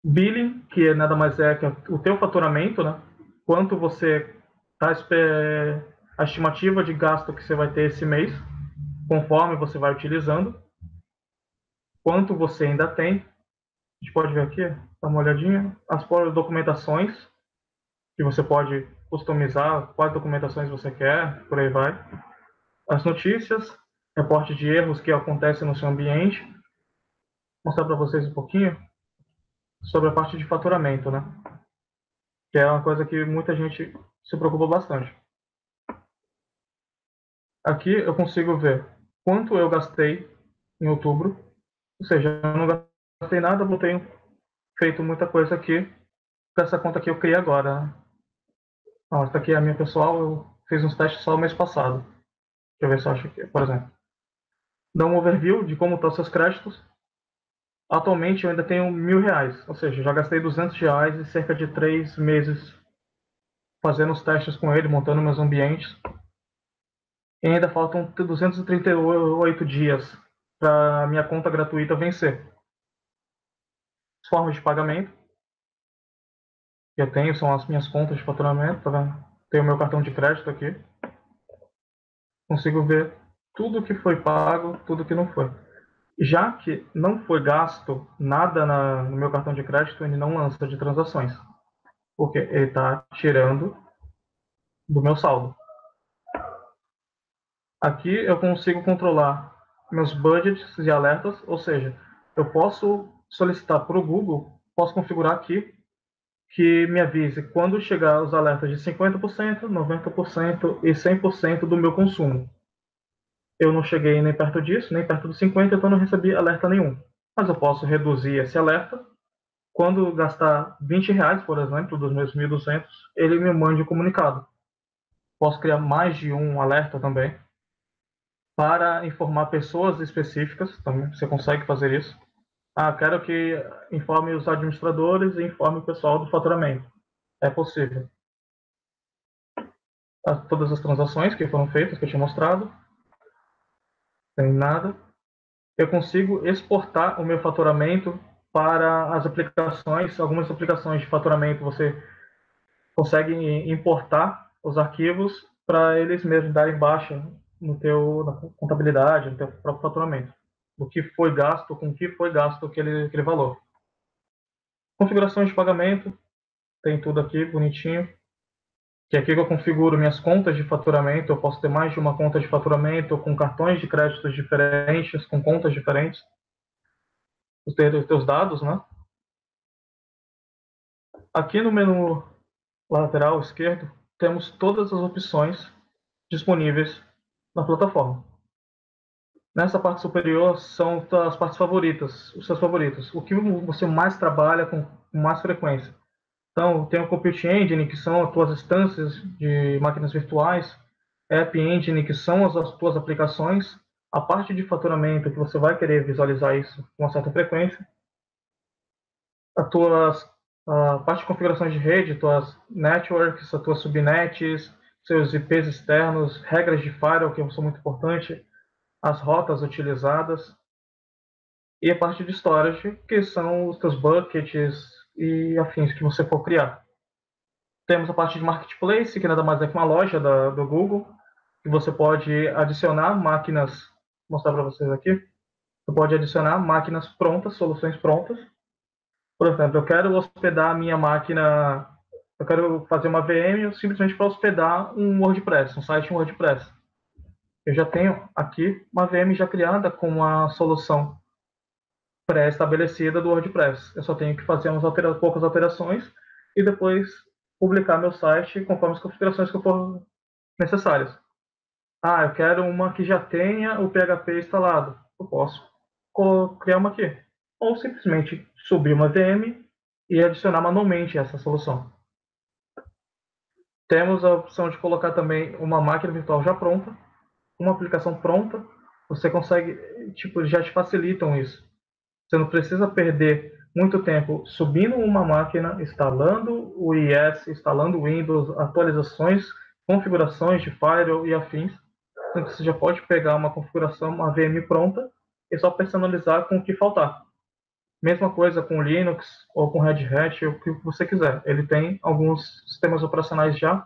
Billing, que nada mais é que o teu faturamento, né? Quanto você está, a estimativa de gasto que você vai ter esse mês, conforme você vai utilizando, quanto você ainda tem. A gente pode ver aqui, dá uma olhadinha, as documentações, que você pode customizar, quais documentações você quer, por aí vai. As notícias, reporte de erros que acontecem no seu ambiente. Vou mostrar para vocês um pouquinho sobre a parte de faturamento, né? Que é uma coisa que muita gente se preocupa bastante. Aqui eu consigo ver quanto eu gastei em outubro, ou seja, eu não gastei nada, eu tenho feito muita coisa aqui com essa conta que eu criei agora. Né? Essa aqui é a minha pessoal, eu fiz uns testes só o mês passado. Deixa eu ver se eu acho aqui, por exemplo. Dá um overview de como estão seus créditos. Atualmente eu ainda tenho R$ 1.000, ou seja, já gastei R$ 200 em cerca de 3 meses fazendo os testes com ele, montando meus ambientes. E ainda faltam 238 dias para minha conta gratuita vencer. As formas de pagamento que eu tenho são as minhas contas de faturamento, tá vendo? Tenho o meu cartão de crédito aqui. Consigo ver tudo que foi pago, tudo que não foi. Já que não foi gasto nada no meu cartão de crédito, ele não lança de transações, porque ele está tirando do meu saldo. Aqui eu consigo controlar meus budgets e alertas, ou seja, eu posso solicitar para o Google, posso configurar aqui que me avise quando chegar os alertas de 50%, 90% e 100% do meu consumo. Eu não cheguei nem perto disso, nem perto dos 50%, então não recebi alerta nenhum. Mas eu posso reduzir esse alerta. Quando gastar R$ 20, por exemplo, dos meus 1.200, ele me mande um comunicado. Posso criar mais de um alerta também para informar pessoas específicas. Também você consegue fazer isso. Ah, quero que informe os administradores e informe o pessoal do faturamento. É possível. Todas as transações que foram feitas, que eu tinha mostrado, tem nada. Eu consigo exportar o meu faturamento para as aplicações. Algumas aplicações de faturamento você consegue importar os arquivos para eles mesmos darem baixa na contabilidade, no teu próprio faturamento. O que foi gasto, com que foi gasto aquele valor. Configurações de pagamento, tem tudo aqui bonitinho. Que é aqui que eu configuro minhas contas de faturamento. Eu posso ter mais de uma conta de faturamento com cartões de créditos diferentes, com contas diferentes. Os teus dados, né? Aqui no menu lateral esquerdo, temos todas as opções disponíveis na plataforma. Nessa parte superior são as partes favoritas, os seus favoritos. O que você mais trabalha com mais frequência. Então, tem o Compute Engine, que são as tuas instâncias de máquinas virtuais, App Engine, que são as tuas aplicações, a parte de faturamento, que você vai querer visualizar isso com uma certa frequência, a parte de configurações de rede, tuas networks, as tuas subnets, seus IPs externos, regras de firewall, que são muito importantes, as rotas utilizadas, e a parte de storage, que são os teus buckets e afins que você for criar. Temos a parte de marketplace, que nada mais é que uma loja do Google, que você pode adicionar máquinas, vou mostrar para vocês aqui, você pode adicionar máquinas prontas, soluções prontas. Por exemplo, eu quero hospedar a minha máquina, eu quero fazer uma VM simplesmente para hospedar um WordPress, um site WordPress. Eu já tenho aqui uma VM já criada com uma solução pré-estabelecida do WordPress. Eu só tenho que fazer poucas alterações e depois publicar meu site conforme as configurações que for necessárias. Ah, eu quero uma que já tenha o PHP instalado. Eu posso criar uma aqui. Ou simplesmente subir uma VM e adicionar manualmente essa solução. Temos a opção de colocar também uma máquina virtual já pronta, uma aplicação pronta. Você consegue, já te facilitam isso. Você não precisa perder muito tempo subindo uma máquina, instalando o IS, instalando o Windows, atualizações, configurações de firewall e afins. Então, você já pode pegar uma configuração, uma VM pronta e só personalizar com o que faltar. Mesma coisa com Linux ou com Red Hat, ou o que você quiser. Ele tem alguns sistemas operacionais já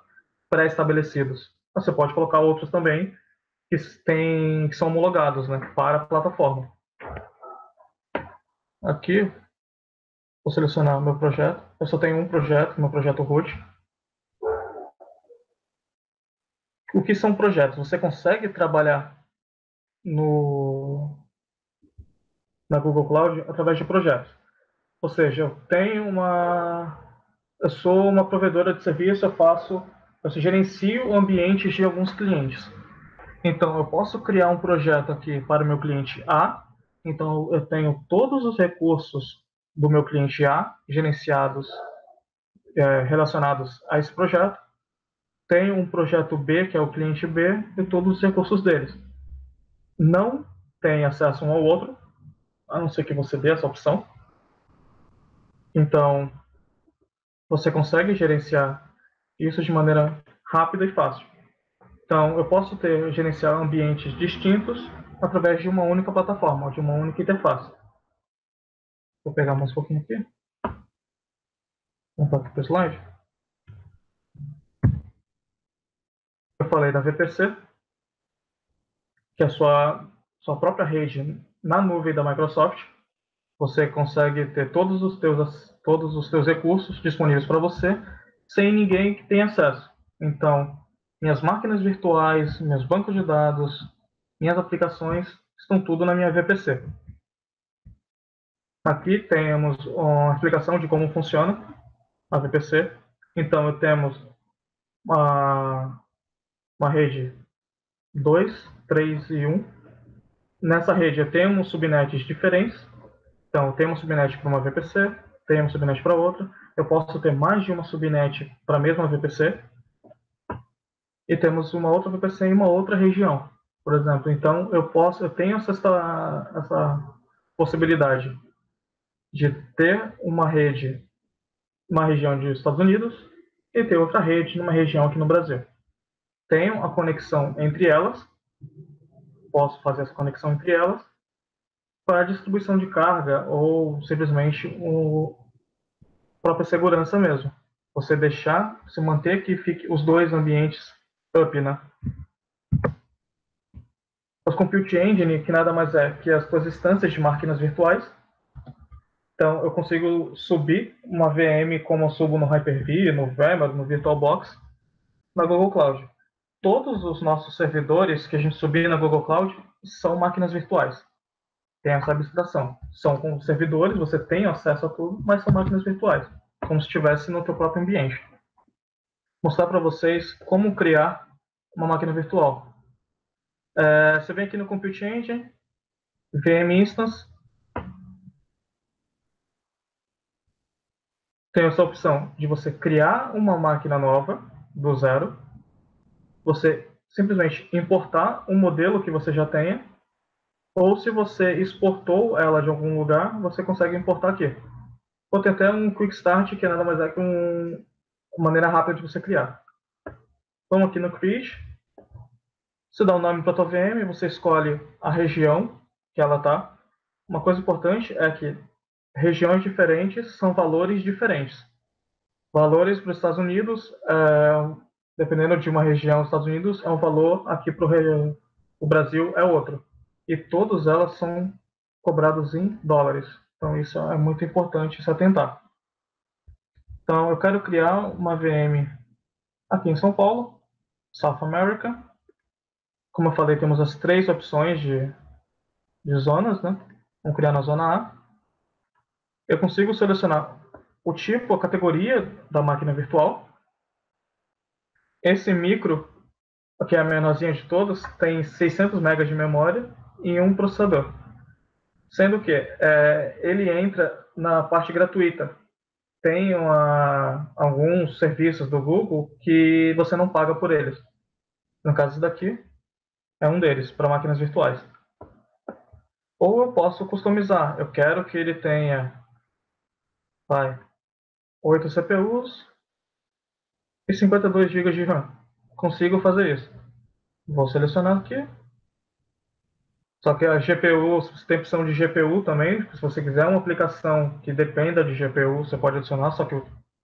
pré-estabelecidos. Você pode colocar outros também que são homologados, né, para a plataforma. Aqui, vou selecionar meu projeto. Eu só tenho um projeto, meu projeto root. O que são projetos? Você consegue trabalhar na Google Cloud através de projetos. Ou seja, eu sou uma provedora de serviço, eu gerencio ambientes de alguns clientes. Então, eu posso criar um projeto aqui para o meu cliente A. Então, eu tenho todos os recursos do meu cliente A gerenciados, relacionados a esse projeto. Tenho um projeto B, que é o cliente B, e todos os recursos deles. Não tem acesso um ao outro, a não ser que você dê essa opção. Então, você consegue gerenciar isso de maneira rápida e fácil. Então, eu posso gerenciar ambientes distintos através de uma única plataforma, de uma única interface. Vou pegar mais um pouquinho aqui. Vamos para o slide. Eu falei da VPC, que é a sua própria rede na nuvem da Microsoft. Você consegue ter todos os teus recursos disponíveis para você, sem ninguém que tenha acesso. Então, minhas máquinas virtuais, meus bancos de dados, minhas aplicações, estão tudo na minha VPC. Aqui temos uma explicação de como funciona a VPC. Então, temos uma rede 2, 3 e 1. Nessa rede temos subnets diferentes. Então, temos subnet para uma VPC, temos subnet para outra. Eu posso ter mais de uma subnet para a mesma VPC. E temos uma outra VPC em uma outra região, por exemplo. Então, eu tenho essa possibilidade de ter uma rede numa região dos Estados Unidos e ter outra rede numa região aqui no Brasil. Tenho a conexão entre elas, posso fazer essa conexão entre elas para a distribuição de carga ou simplesmente a própria segurança mesmo. Você se manter que fique os dois ambientes up, né? Os Compute Engine, que nada mais é que as suas instâncias de máquinas virtuais. Então, eu consigo subir uma VM como eu subo no Hyper-V, no VMware, no VirtualBox, na Google Cloud. Todos os nossos servidores que a gente subir na Google Cloud são máquinas virtuais. Tem essa abstração. São como servidores, você tem acesso a tudo, mas são máquinas virtuais, como se estivesse no teu próprio ambiente. Vou mostrar para vocês como criar uma máquina virtual. Você vem aqui no Compute Engine, VM Instance, tem essa opção de você criar uma máquina nova, do zero, você simplesmente importar um modelo que você já tenha, ou se você exportou ela de algum lugar, você consegue importar aqui. Ou tem até um Quick Start, que nada mais é que uma maneira rápida de você criar. Vamos aqui no Create, você dá o nome para a tua VM, você escolhe a região que ela está. Uma coisa importante é que regiões diferentes são valores diferentes. Valores para os Estados Unidos, dependendo de uma região dos Estados Unidos, é um valor, aqui para o Brasil é outro. E todas elas são cobradas em dólares. Então isso é muito importante se atentar. Então eu quero criar uma VM aqui em São Paulo, South America. Como eu falei, temos as 3 opções de zonas, né? Vamos criar na zona A. Eu consigo selecionar o tipo, a categoria da máquina virtual. Esse micro, que é a menorzinha de todas, tem 600 MB de memória e um processador. Sendo que ele entra na parte gratuita. Tem alguns serviços do Google que você não paga por eles. No caso daqui, é um deles, para máquinas virtuais. Ou eu posso customizar. Eu quero que ele tenha 8 CPUs e 52 GB de RAM. Consigo fazer isso. Vou selecionar aqui. Só que a GPU, você tem opção de GPU também. Se você quiser uma aplicação que dependa de GPU, você pode adicionar, só que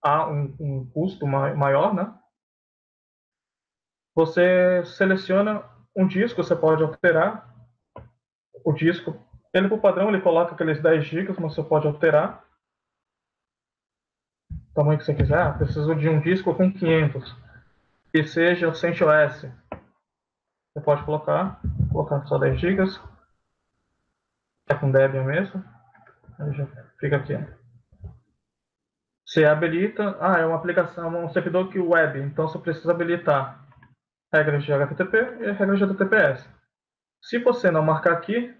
há um custo maior, né? Você seleciona um disco, você pode alterar o disco. Ele, por padrão, ele coloca aqueles 10 GB, mas você pode alterar o tamanho que você quiser. Preciso de um disco com 500, que seja o CentOS. Você pode colocar só 10 GB. É com Debian mesmo. Aí já fica aqui. Você habilita. É uma aplicação, um servidor que web. Então você precisa habilitar regras de HTTP e regras de HTTPS. Se você não marcar aqui,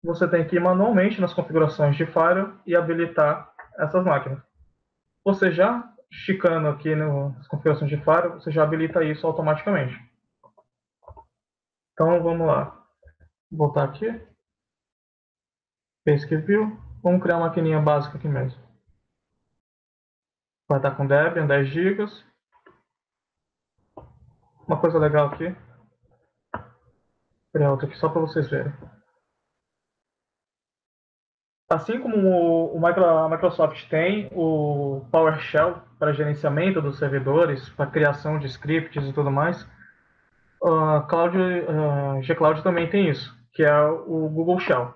você tem que ir manualmente nas configurações de firewall e habilitar essas máquinas. Você já checando aqui nas configurações de firewall, você já habilita isso automaticamente. Então vamos lá. Vou voltar aqui. Basic View. Vamos criar uma maquininha básica aqui mesmo. Vai estar com Debian, 10 GB. Uma coisa legal aqui. Vou criar outra aqui só para vocês verem. Assim como a Microsoft tem o PowerShell para gerenciamento dos servidores, para criação de scripts e tudo mais, a G-Cloud também tem isso, que é o Google Shell.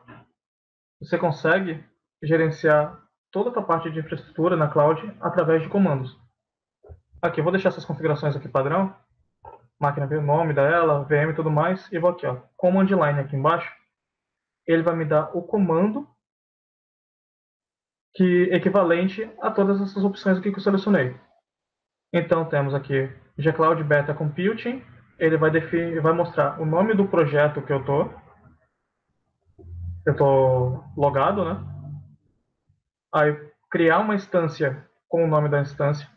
Você consegue gerenciar toda a parte de infraestrutura na cloud através de comandos. Aqui, eu vou deixar essas configurações aqui padrão. máquina, o nome dela, VM e tudo mais, e vou aqui, ó, command line aqui embaixo, ele vai me dar o comando que equivalente a todas essas opções aqui que eu selecionei. Então temos aqui gcloud beta computing, ele vai mostrar o nome do projeto que eu tô logado, né? Aí criar uma instância com o nome da instância,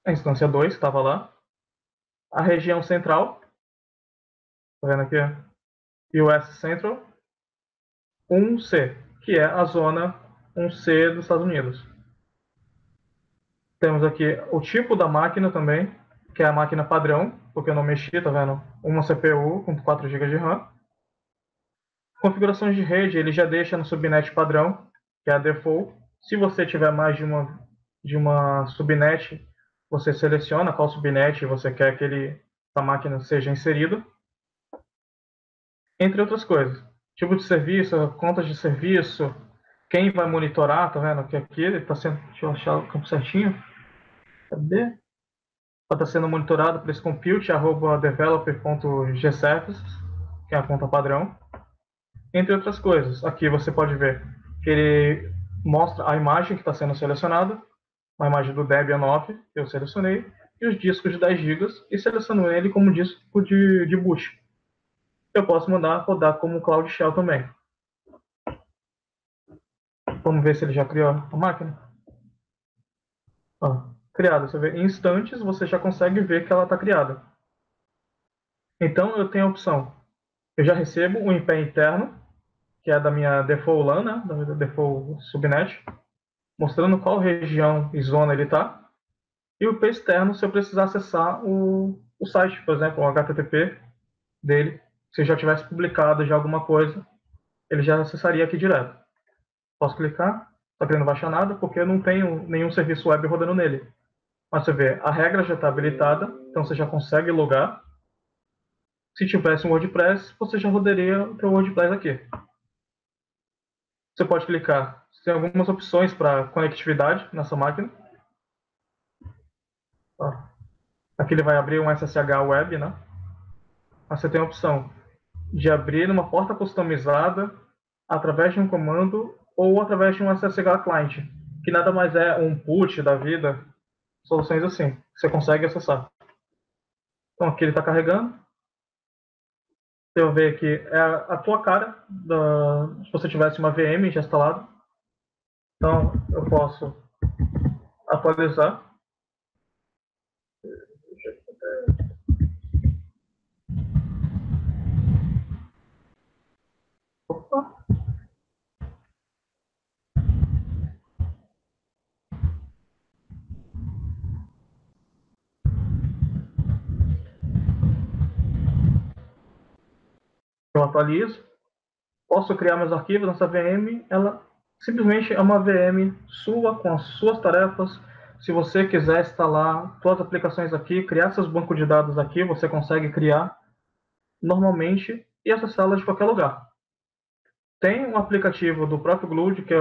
a instância 2 estava lá, a região central, tá vendo aqui? US Central 1C, que é a zona 1C dos Estados Unidos. Temos aqui o tipo da máquina também, que é a máquina padrão, porque eu não mexi, tá vendo? Uma CPU com 4 GB de RAM. Configurações de rede, ele já deixa no subnet padrão, que é a default. Se você tiver mais de uma subnet, você seleciona qual subnet você quer que a máquina seja inserida. Entre outras coisas. Tipo de serviço, contas de serviço, quem vai monitorar, tá vendo? Que aqui ele está sendo. Deixa eu achar o campo certinho. Cadê? Está sendo monitorado por esse compute developer.gservices, que é a conta padrão. Entre outras coisas. Aqui você pode ver que ele mostra a imagem que está sendo selecionada, uma imagem do Debian 9 que eu selecionei, e os discos de 10 GB, e seleciono ele como disco de boot. Eu posso mandar rodar como Cloud Shell também. Vamos ver se ele já criou a máquina. Criada. Você vê, em instantes você já consegue ver que ela está criada. Então eu tenho a opção. Eu já recebo um IP interno, que é da minha default LAN, né, da default subnet, mostrando qual região e zona ele está. E o IP externo, se eu precisar acessar o site, por exemplo, o HTTP dele. Se já tivesse publicado já alguma coisa, ele já acessaria aqui direto. Posso clicar, está querendo baixar nada, porque eu não tenho nenhum serviço web rodando nele. Mas você vê, a regra já está habilitada, então você já consegue logar. Se tivesse um WordPress, você já rodaria o seu WordPress aqui. Você pode clicar, tem algumas opções para conectividade nessa máquina. Aqui ele vai abrir um SSH web, né? Mas você tem a opção de abrir numa porta customizada através de um comando ou através de um SSH client, que nada mais é um put da vida, soluções assim, que você consegue acessar. Então aqui ele está carregando. Eu ver aqui é a tua cara se você tivesse uma VM já instalada. Então eu posso atualizar. Opa. Eu atualizo. Posso criar meus arquivos nessa VM. Ela simplesmente é uma VM sua, com as suas tarefas. Se você quiser instalar todas as aplicações aqui, criar seus bancos de dados aqui, você consegue criar normalmente e acessá-las de qualquer lugar. Tem um aplicativo do próprio Glued, que é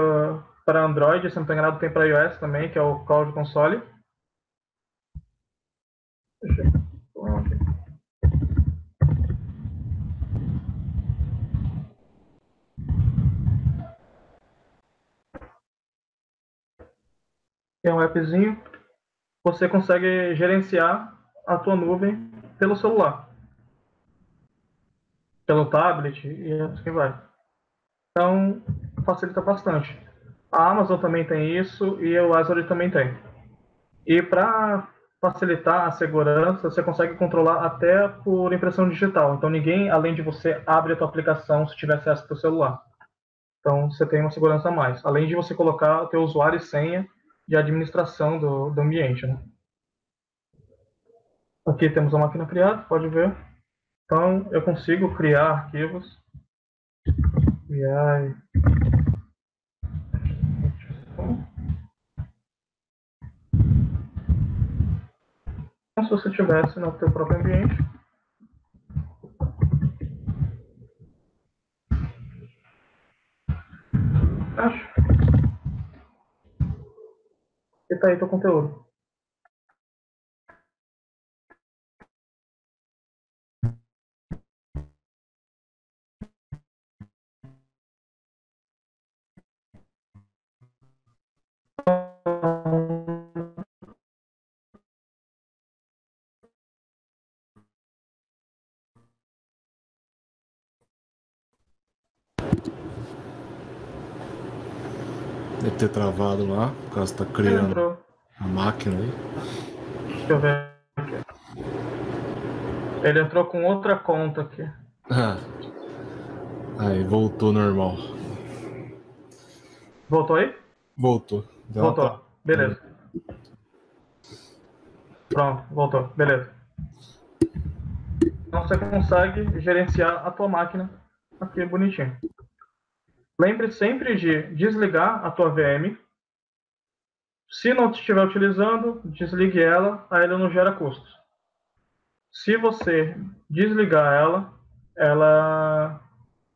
para Android, se não estou enganado, tem para iOS também, que é o Cloud Console. É um appzinho. Você consegue gerenciar a tua nuvem pelo celular, pelo tablet e assim vai. Então, facilita bastante. A Amazon também tem isso e o Azure também tem. E para facilitar a segurança, você consegue controlar até por impressão digital. Então, ninguém, além de você, abre a tua aplicação se tiver acesso ao celular. Então, você tem uma segurança a mais. Além de você colocar o teu usuário e senha de administração do ambiente. Né? Aqui temos a máquina criada, pode ver. Então, eu consigo criar arquivos. Criar. Como se você estivesse no teu próprio ambiente. Acho. E tá aí teu conteúdo. Deve ter travado lá, por causa que tá Ele criando entrou. a máquina aí. Deixa eu ver aqui. Ele entrou com outra conta aqui. Ah. Aí, voltou normal. Voltou aí? Voltou. Deu uma Voltou. travada. Beleza. Pronto, voltou. Beleza. Então você consegue gerenciar a tua máquina aqui bonitinho. Lembre sempre de desligar a tua VM. Se não estiver utilizando, desligue ela, aí ela não gera custos. Se você desligar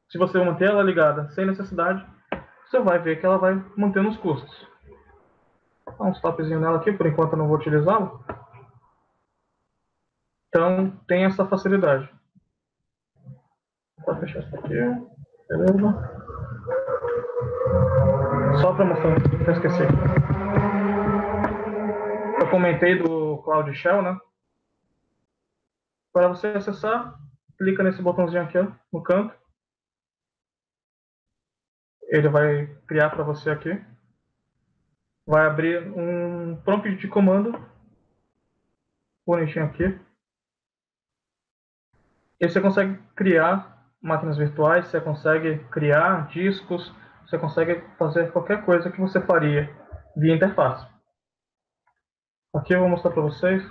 se você manter ela ligada sem necessidade, você vai ver que ela vai mantendo os custos. Vou dar um stopzinho nela aqui, por enquanto eu não vou utilizá-la. Então tem essa facilidade. Vou fechar isso aqui. Beleza. Só para mostrar, eu esqueci. Eu comentei do Cloud Shell, né? Para você acessar, clica nesse botãozinho aqui, ó, no canto. Ele vai criar para você aqui. Vai abrir um prompt de comando bonitinho aqui. E você consegue criar máquinas virtuais, você consegue criar discos, você consegue fazer qualquer coisa que você faria via interface. Aqui eu vou mostrar para vocês.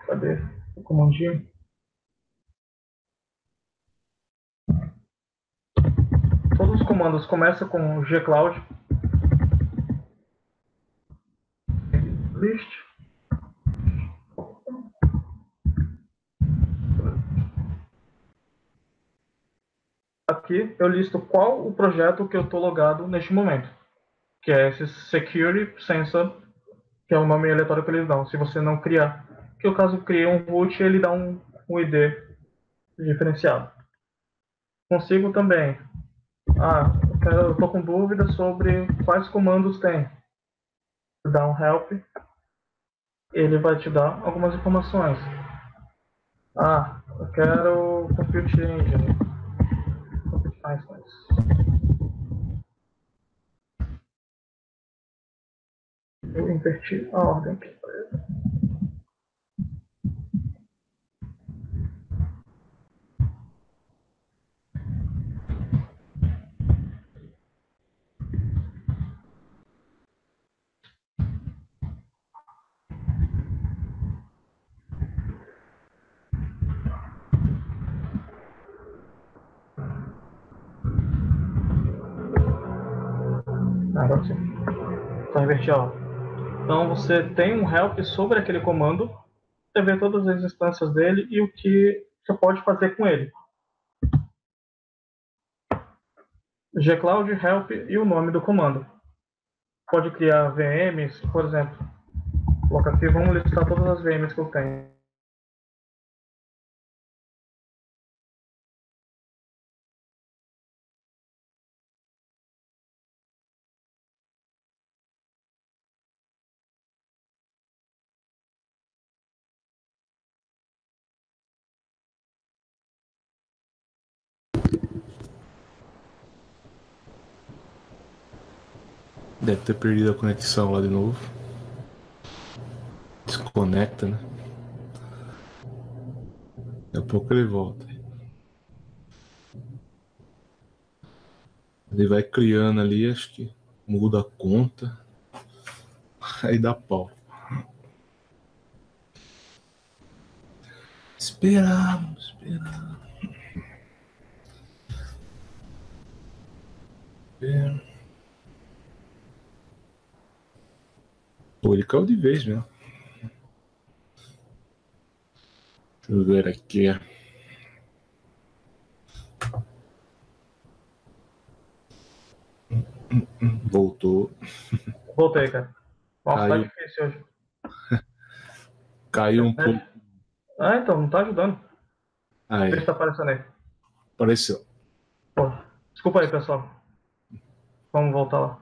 Cadê o comandinho? Todos os comandos começam com gcloud list. Aqui eu listo qual o projeto que eu estou logado neste momento, que é esse Security Sensor, que é o nome aleatório que eles dão. Se você não criar, que o caso cria um root, ele dá um ID diferenciado. Consigo também. Eu estou com dúvida sobre quais comandos tem. Dá um help, ele vai te dar algumas informações. Eu quero Compute Engine. Compute Instance. Eu inverti a ordem aqui. Agora sim. Então inverti a ordem. Então você tem um help sobre aquele comando, você vê todas as instâncias dele e o que você pode fazer com ele. gcloud help e o nome do comando. Pode criar VMs, por exemplo. Coloca aqui, vamos listar todas as VMs que eu tenho. Deve ter perdido a conexão lá de novo. Desconecta, né? Daqui a pouco ele volta. Ele vai criando ali, acho que muda a conta. Aí dá pau. Esperamos. Pô, ele caiu de vez mesmo. Deixa eu ver aqui. Voltou. Voltei, cara. Nossa, tá Caiu. difícil hoje. Caiu um pouco. Então, não tá ajudando. Vê Aí, se tá aparecendo aí. apareceu. Pô, desculpa aí, pessoal. Vamos voltar lá.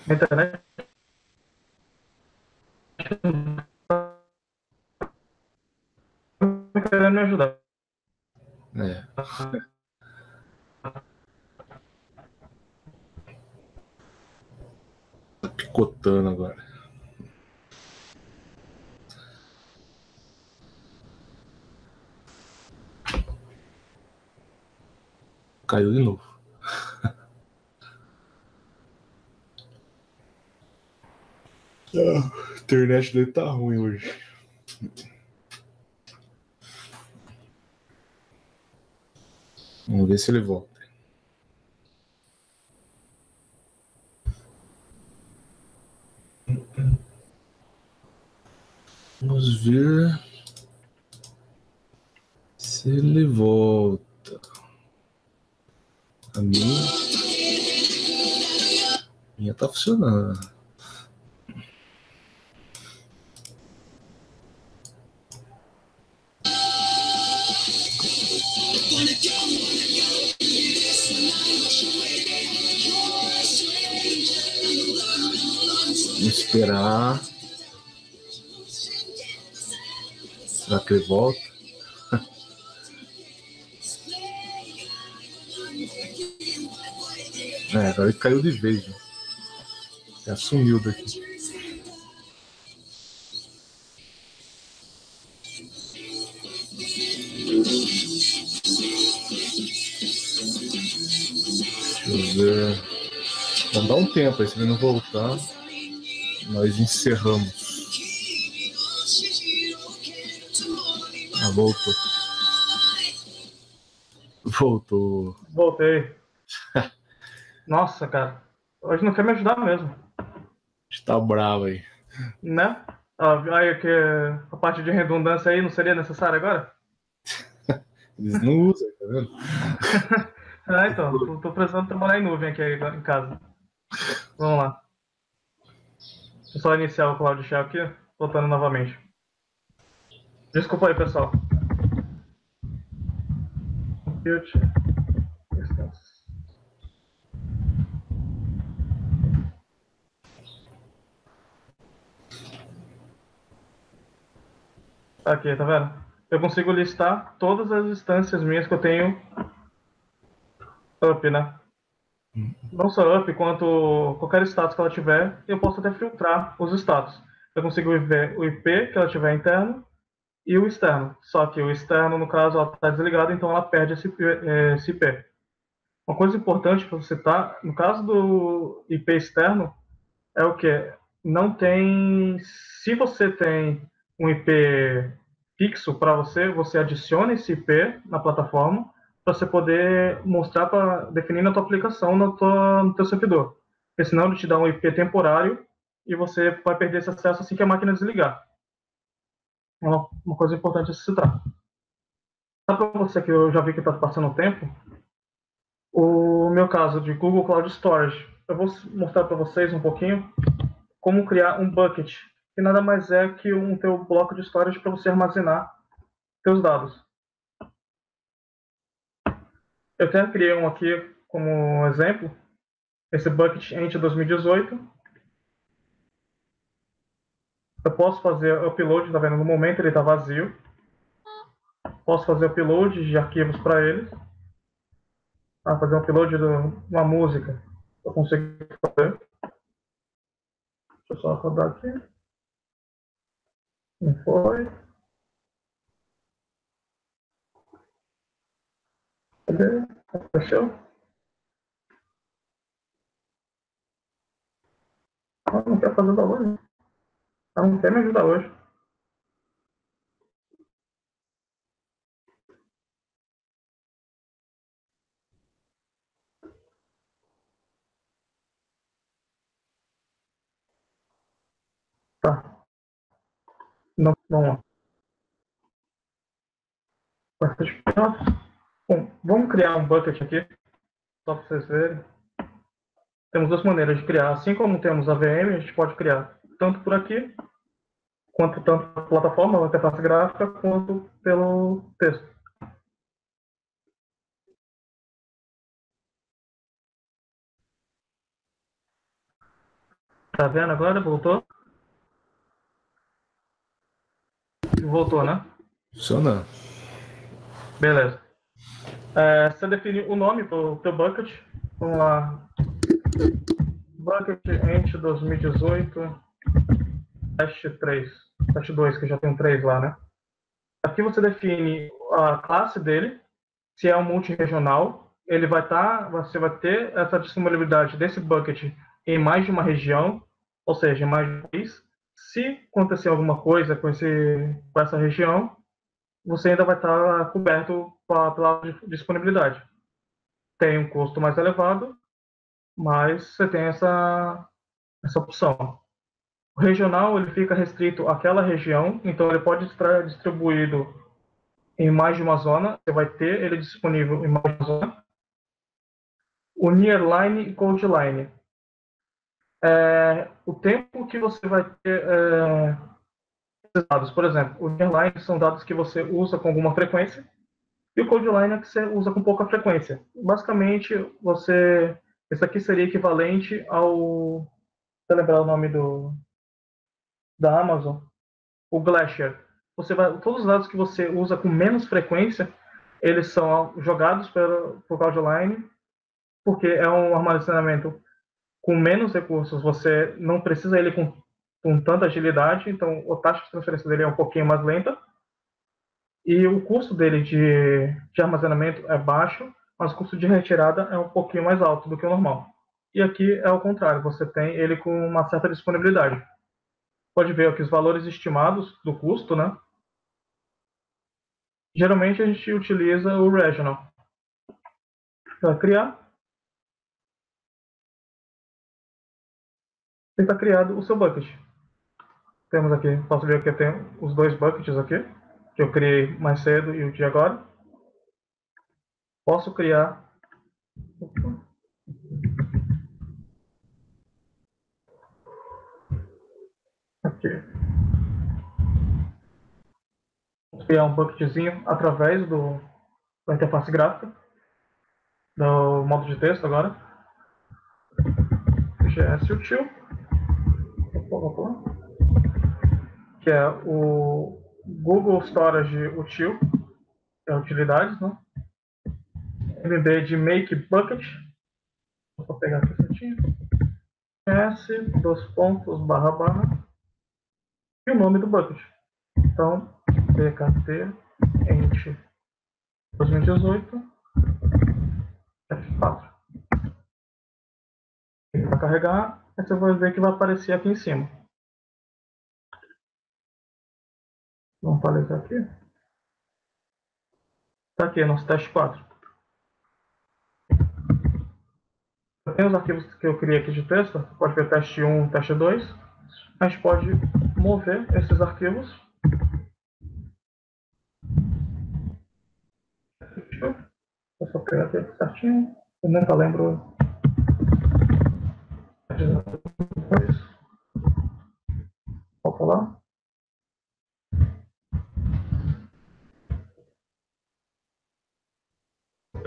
A internet não tá querendo me ajudar. É. picotando agora. Caiu de novo. A internet dele tá ruim hoje. Vamos ver se ele volta. Vamos ver se ele volta. A minha tá funcionando. Vamos esperar. Será que ele volta? Agora ele caiu de vez. Já, já sumiu daqui. Deixa eu ver. Vamos dar um tempo aí, se ele não voltar, nós encerramos. Voltou. Voltou. Voltei. Nossa, cara. Hoje não quer me ajudar mesmo. Está bravo aí. Né? Aí que a parte de redundância aí não seria necessária agora? Eles não usam, tá vendo? Então. Tô precisando trabalhar em nuvem aqui agora em casa. Vamos lá. Deixa eu só iniciar o Cloud Shell aqui. Voltando novamente. Desculpa aí, pessoal. Compute. Aqui, tá vendo? Eu consigo listar todas as instâncias minhas que eu tenho up, né? Não só up, quanto qualquer status que ela tiver, eu posso até filtrar os status. Eu consigo ver o IP que ela tiver interno e o externo. Só que o externo, no caso, ela está desligada, então ela perde esse IP. Uma coisa importante para você citar, no caso do IP externo, é o que? Não tem. Se você tem um IP fixo para você, você adiciona esse IP na plataforma para você poder mostrar para definir na tua aplicação no teu servidor. Porque senão ele te dá um IP temporário e você vai perder esse acesso assim que a máquina desligar. É uma coisa importante a se citar. Só para você que eu já vi que está passando o tempo, o meu caso de Google Cloud Storage, eu vou mostrar para vocês um pouquinho como criar um bucket, que nada mais é que um teu bloco de storage para você armazenar teus dados. Eu até criei um aqui como exemplo, esse bucket ent 2018. Eu posso fazer upload, tá vendo? No momento ele está vazio. Posso fazer upload de arquivos para ele. Fazer um upload de uma música. Eu consigo fazer. Deixa eu só rodar aqui. Não foi. Cadê? Fechou? Não quer fazer download. Não quer me ajudar hoje. Tá. Não, vamos lá. Bom, vamos criar um bucket aqui, só para vocês verem. Temos duas maneiras de criar. Assim como temos a VM, a gente pode criar tanto por aqui, quanto tanto pela plataforma, a interface gráfica, quanto pelo texto. Tá vendo agora? Voltou? Voltou, né? Funcionando. Beleza. Você define o nome para o teu bucket. Vamos lá. Bucket Ent 2018, teste 3, teste 2, que já tem um 3 lá, né? Aqui você define a classe dele, se é um multi-regional, você vai ter essa disponibilidade desse bucket em mais de uma região, ou seja, em mais de um país. Se acontecer alguma coisa com essa região, você ainda vai estar coberto pela disponibilidade. Tem um custo mais elevado, mas você tem essa opção. O regional ele fica restrito àquela região, então ele pode estar distribuído em mais de uma zona, você vai ter ele disponível em mais de uma zona. O nearline e codeline. O tempo que você vai ter esses dados, por exemplo, o nearline são dados que você usa com alguma frequência, e o codeline é que você usa com pouca frequência. Basicamente, esse aqui seria equivalente ao, se eu lembrar o nome da Amazon, o Glacier. Todos os dados que você usa com menos frequência, eles são jogados por codeline, porque é um armazenamento com menos recursos, você não precisa ele com tanta agilidade, então a taxa de transferência dele é um pouquinho mais lenta, e o custo dele de armazenamento é baixo, mas o custo de retirada é um pouquinho mais alto do que o normal. E aqui é o contrário, você tem ele com uma certa disponibilidade. Pode ver aqui os valores estimados do custo, né? Geralmente a gente utiliza o regional para criar. E está criado o seu bucket. Temos aqui, posso ver que eu tenho os dois buckets aqui, que eu criei mais cedo e o de agora. Posso criar aqui. Posso criar um bucketzinho através da interface gráfica, do modo de texto agora. GS util, que é o Google Storage util, é utilidades, né? MB de make bucket, vou pegar aqui certinho, s, dois pontos, barra, barra, e o nome do bucket. Então, bkt ent 2018 F4. Para carregar, você vai ver que vai aparecer aqui em cima. Vamos atualizar aqui. Está aqui, nosso teste 4. Eu tenho os arquivos que eu criei aqui de texto. Pode ver teste 1, teste 2. A gente pode mover esses arquivos. Eu só pegar aqui certinho. Eu nunca lembro. Volta lá.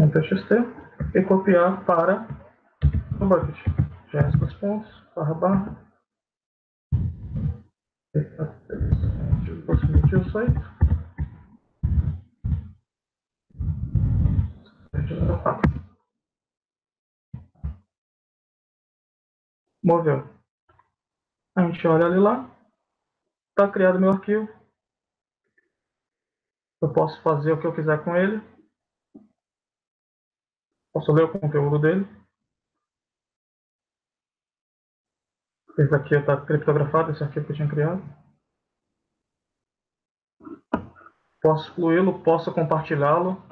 Um txt e copiar para o bucket. GS dos pontos, barra, barra. 2018. Moveu. A gente olha ali lá. Está criado meu arquivo. Eu posso fazer o que eu quiser com ele. Posso ler o conteúdo dele. Esse aqui está criptografado, esse arquivo que eu tinha criado. Posso excluí-lo, posso compartilhá-lo.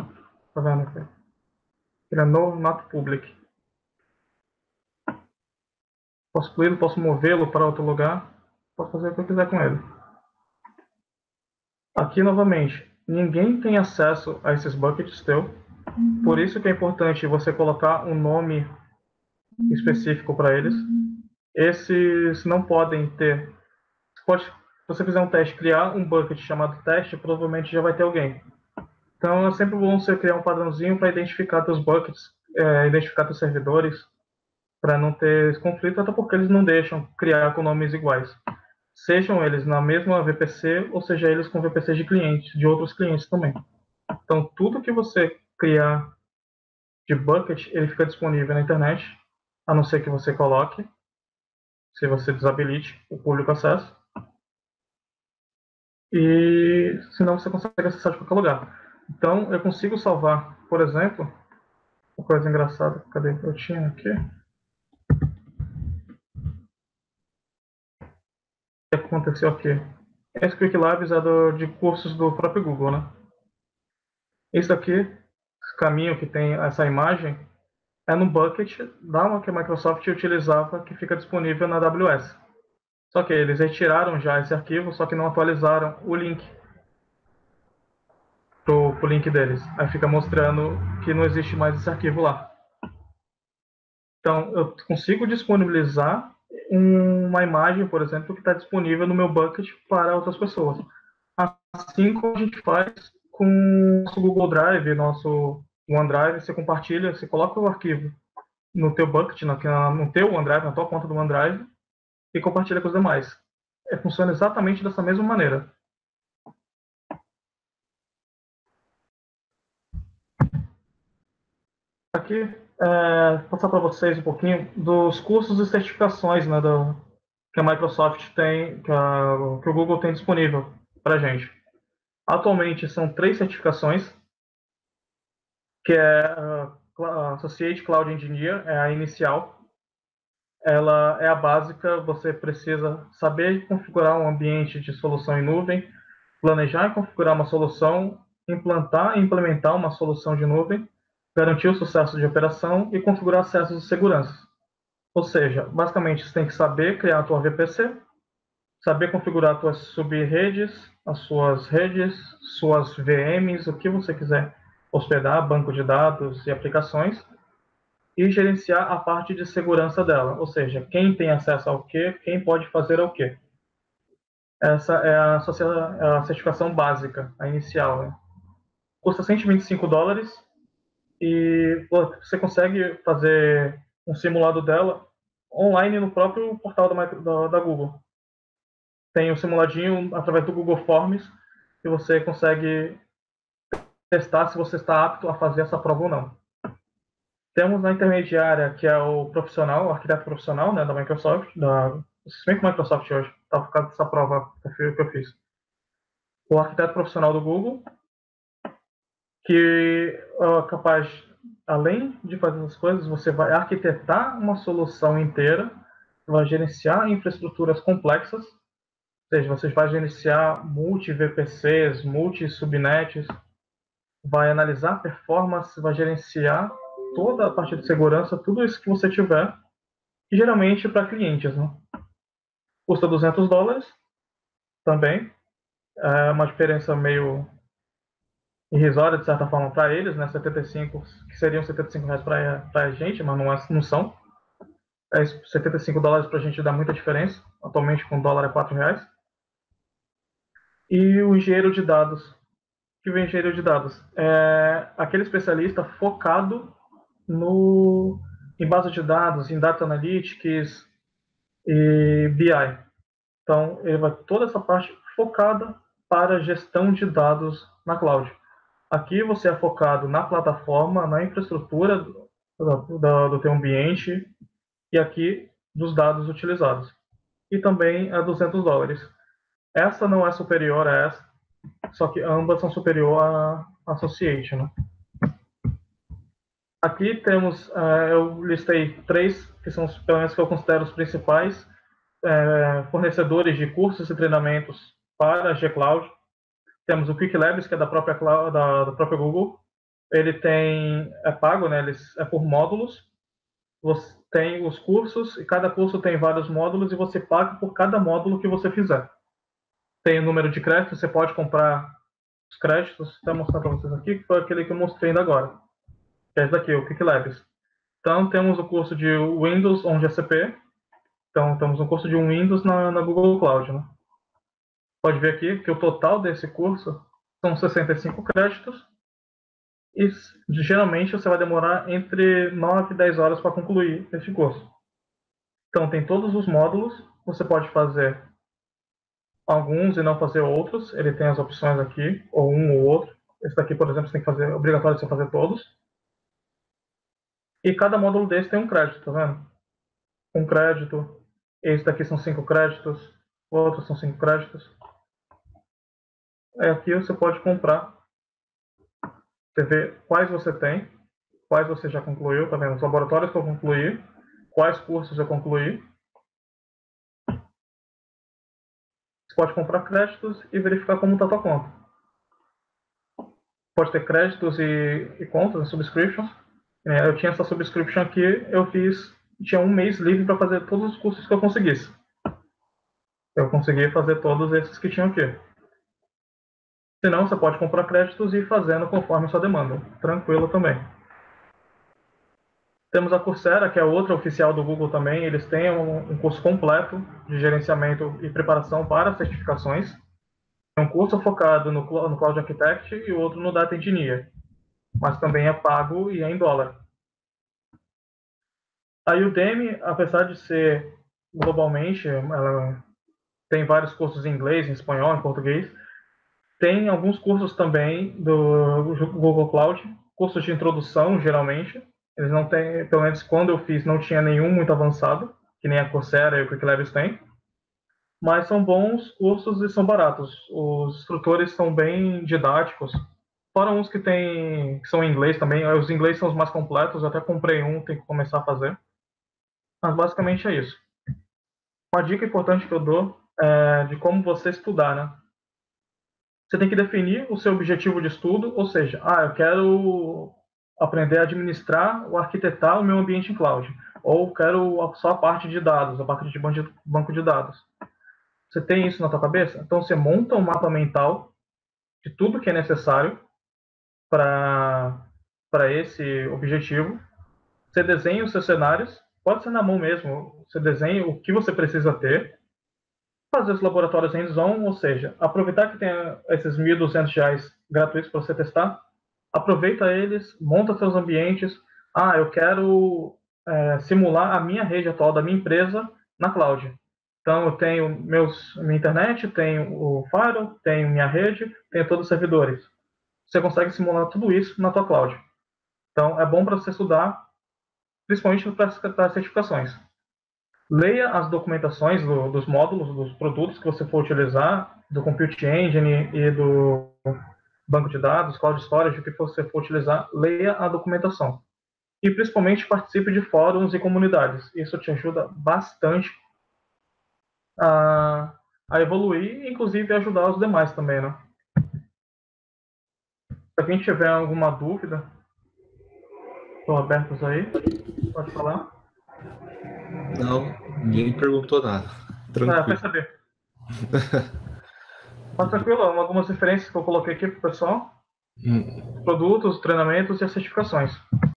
Tá vendo aqui? Ele é no not public. Posso excluí-lo, posso movê-lo para outro lugar. Posso fazer o que eu quiser com ele. Aqui, novamente, ninguém tem acesso a esses buckets teu. Por isso que é importante você colocar um nome específico para eles. Esses não podem ter... Se você fizer um teste, criar um bucket chamado teste, provavelmente já vai ter alguém. Então é sempre bom você criar um padrãozinho para identificar seus buckets, identificar seus servidores, para não ter esse conflito, até porque eles não deixam criar com nomes iguais. Sejam eles na mesma VPC, ou seja eles com VPC de clientes, de outros clientes também. Então tudo que você criar de bucket, ele fica disponível na internet, a não ser que você coloque. se você desabilite o público acesso. E senão você consegue acessar de qualquer lugar. Então eu consigo salvar, por exemplo, uma coisa engraçada, cadê que eu tinha aqui? O que aconteceu aqui? Esse Quick Labs é de cursos do próprio Google, né? Isso aqui, esse caminho que tem essa imagem, é no bucket da uma que a Microsoft utilizava, que fica disponível na AWS. Só que eles retiraram já esse arquivo, só que não atualizaram o link pro link deles. Aí fica mostrando que não existe mais esse arquivo lá. Então, eu consigo disponibilizar uma imagem, por exemplo, que está disponível no meu bucket para outras pessoas. Assim como a gente faz com o nosso Google Drive, nosso OneDrive, você compartilha, você coloca o arquivo no teu bucket, no teu OneDrive, na tua conta do OneDrive, e compartilha com os demais. Funciona exatamente dessa mesma maneira. Aqui, passar para vocês um pouquinho dos cursos e certificações, né, que a Microsoft tem, que o Google tem disponível para a gente. Atualmente são 3 certificações, que é a Associate Cloud Engineer, é a inicial. Ela é a básica, você precisa saber configurar um ambiente de solução em nuvem, planejar e configurar uma solução, implantar e implementar uma solução de nuvem, garantir o sucesso de operação e configurar acessos de segurança. Ou seja, basicamente você tem que saber criar a tua VPC, saber configurar as suas subredes, as suas redes, suas VMs, o que você quiser hospedar, banco de dados e aplicações, e gerenciar a parte de segurança dela, ou seja, quem tem acesso ao que, quem pode fazer o que. Essa é a certificação básica, a inicial. Né? Custa $125 e você consegue fazer um simulado dela online no próprio portal da Google. Tem um simuladinho através do Google Forms que você consegue testar se você está apto a fazer essa prova ou não. Temos na intermediária, que é o profissional, o arquiteto profissional, né, da Microsoft, se bem que Microsoft hoje está por causa dessa prova que eu fiz. O arquiteto profissional do Google, que é capaz, além de fazer essas coisas, você vai arquitetar uma solução inteira, vai gerenciar infraestruturas complexas, ou seja, você vai gerenciar multi-VPCs, multi-subnets, vai analisar performance, vai gerenciar toda a parte de segurança, tudo isso que você tiver, e geralmente para clientes. Né? Custa $200 também, é uma diferença meio irrisória, de certa forma, para eles, né? 75, que seriam R$ 75 para a gente, mas não são. $75 para a gente dá muita diferença, atualmente com o dólar é R$ 4. E o engenheiro de dados, que vem engenheiro de dados, é aquele especialista focado em base de dados, em data analytics e BI. Então, ele vai toda essa parte focada para gestão de dados na cloud. Aqui você é focado na plataforma, na infraestrutura do teu ambiente e aqui dos dados utilizados. E também a $200. Essa não é superior a essa, só que ambas são superior a Associate. Né? Aqui temos, eu listei 3, que são pelo menos que eu considero os principais fornecedores de cursos e treinamentos para a G-Cloud. Temos o Quick Labs, que é da própria Google. Ele é pago, né? É por módulos. Você tem os cursos e cada curso tem vários módulos e você paga por cada módulo que você fizer. Tem o número de créditos, você pode comprar os créditos. Vou mostrar para vocês aqui, que foi aquele que eu mostrei ainda agora. Que é esse daqui, o Quick Labs. Então, temos o curso de Windows on GCP. Então, temos um curso de Windows na Google Cloud. Né? Pode ver aqui que o total desse curso são 65 créditos e geralmente você vai demorar entre 9 e 10 horas para concluir esse curso. Então, tem todos os módulos, você pode fazer alguns e não fazer outros, ele tem as opções aqui, ou um ou outro. Esse daqui, por exemplo, você tem que fazer, obrigatório você fazer todos. E cada módulo desse tem um crédito, tá vendo? Um crédito. esse daqui são 5 créditos, outros são 5 créditos. Aqui você pode comprar. Você vê quais você tem, quais você já concluiu, tá vendo? Os laboratórios que eu concluí, quais cursos eu concluí. Você pode comprar créditos e verificar como está a tua conta. Pode ter créditos e contas, subscriptions. Eu tinha essa subscription aqui, eu fiz, tinha um mês livre para fazer todos os cursos que eu conseguisse. Eu consegui fazer todos esses que tinham aqui. Se não, você pode comprar créditos e ir fazendo conforme a sua demanda. Tranquilo também. Temos a Coursera, que é outra oficial do Google também. Eles têm um curso completo de gerenciamento e preparação para certificações. É um curso focado no Cloud Architect e outro no Data Engineer. Mas também é pago e é em dólar. A Udemy, apesar de ser globalmente, ela tem vários cursos em inglês, em espanhol, em português. Tem alguns cursos também do Google Cloud, cursos de introdução, geralmente. Eles não têm, pelo menos quando eu fiz, não tinha nenhum muito avançado, que nem a Coursera e o Quick Labs tem. Mas são bons cursos e são baratos. Os instrutores são bem didáticos. Fora uns que são em inglês também. Os inglês são os mais completos. Eu até comprei um, tenho que começar a fazer. Mas basicamente é isso. Uma dica importante que eu dou é de como você estudar, né? Você tem que definir o seu objetivo de estudo, ou seja, eu quero aprender a administrar ou arquitetar o meu ambiente em cloud, ou quero só a parte de dados, a parte de banco de dados. Você tem isso na tua cabeça? Então você monta um mapa mental de tudo que é necessário para esse objetivo. Você desenha os seus cenários, pode ser na mão mesmo, você desenha o que você precisa ter, fazer os laboratórios hands-on, ou seja, aproveitar que tem esses R$ 1.200 gratuitos para você testar, aproveita eles, monta seus ambientes. Eu quero simular a minha rede atual da minha empresa na cloud. Então, eu tenho minha internet, tenho o firewall, tenho minha rede, tenho todos os servidores. Você consegue simular tudo isso na tua cloud. Então, é bom para você estudar, principalmente para as certificações. Leia as documentações dos módulos, dos produtos que você for utilizar, do Compute Engine e do banco de dados, Cloud Storage, o que você for utilizar, leia a documentação. E principalmente participe de fóruns e comunidades. Isso te ajuda bastante a evoluir e, inclusive, ajudar os demais também, né? Se alguém tiver alguma dúvida, estão abertos aí, pode falar. Não, ninguém perguntou nada. Tranquilo. Percebi. Mas tranquilo, algumas referências que eu coloquei aqui para o pessoal. Produtos, treinamentos e as certificações.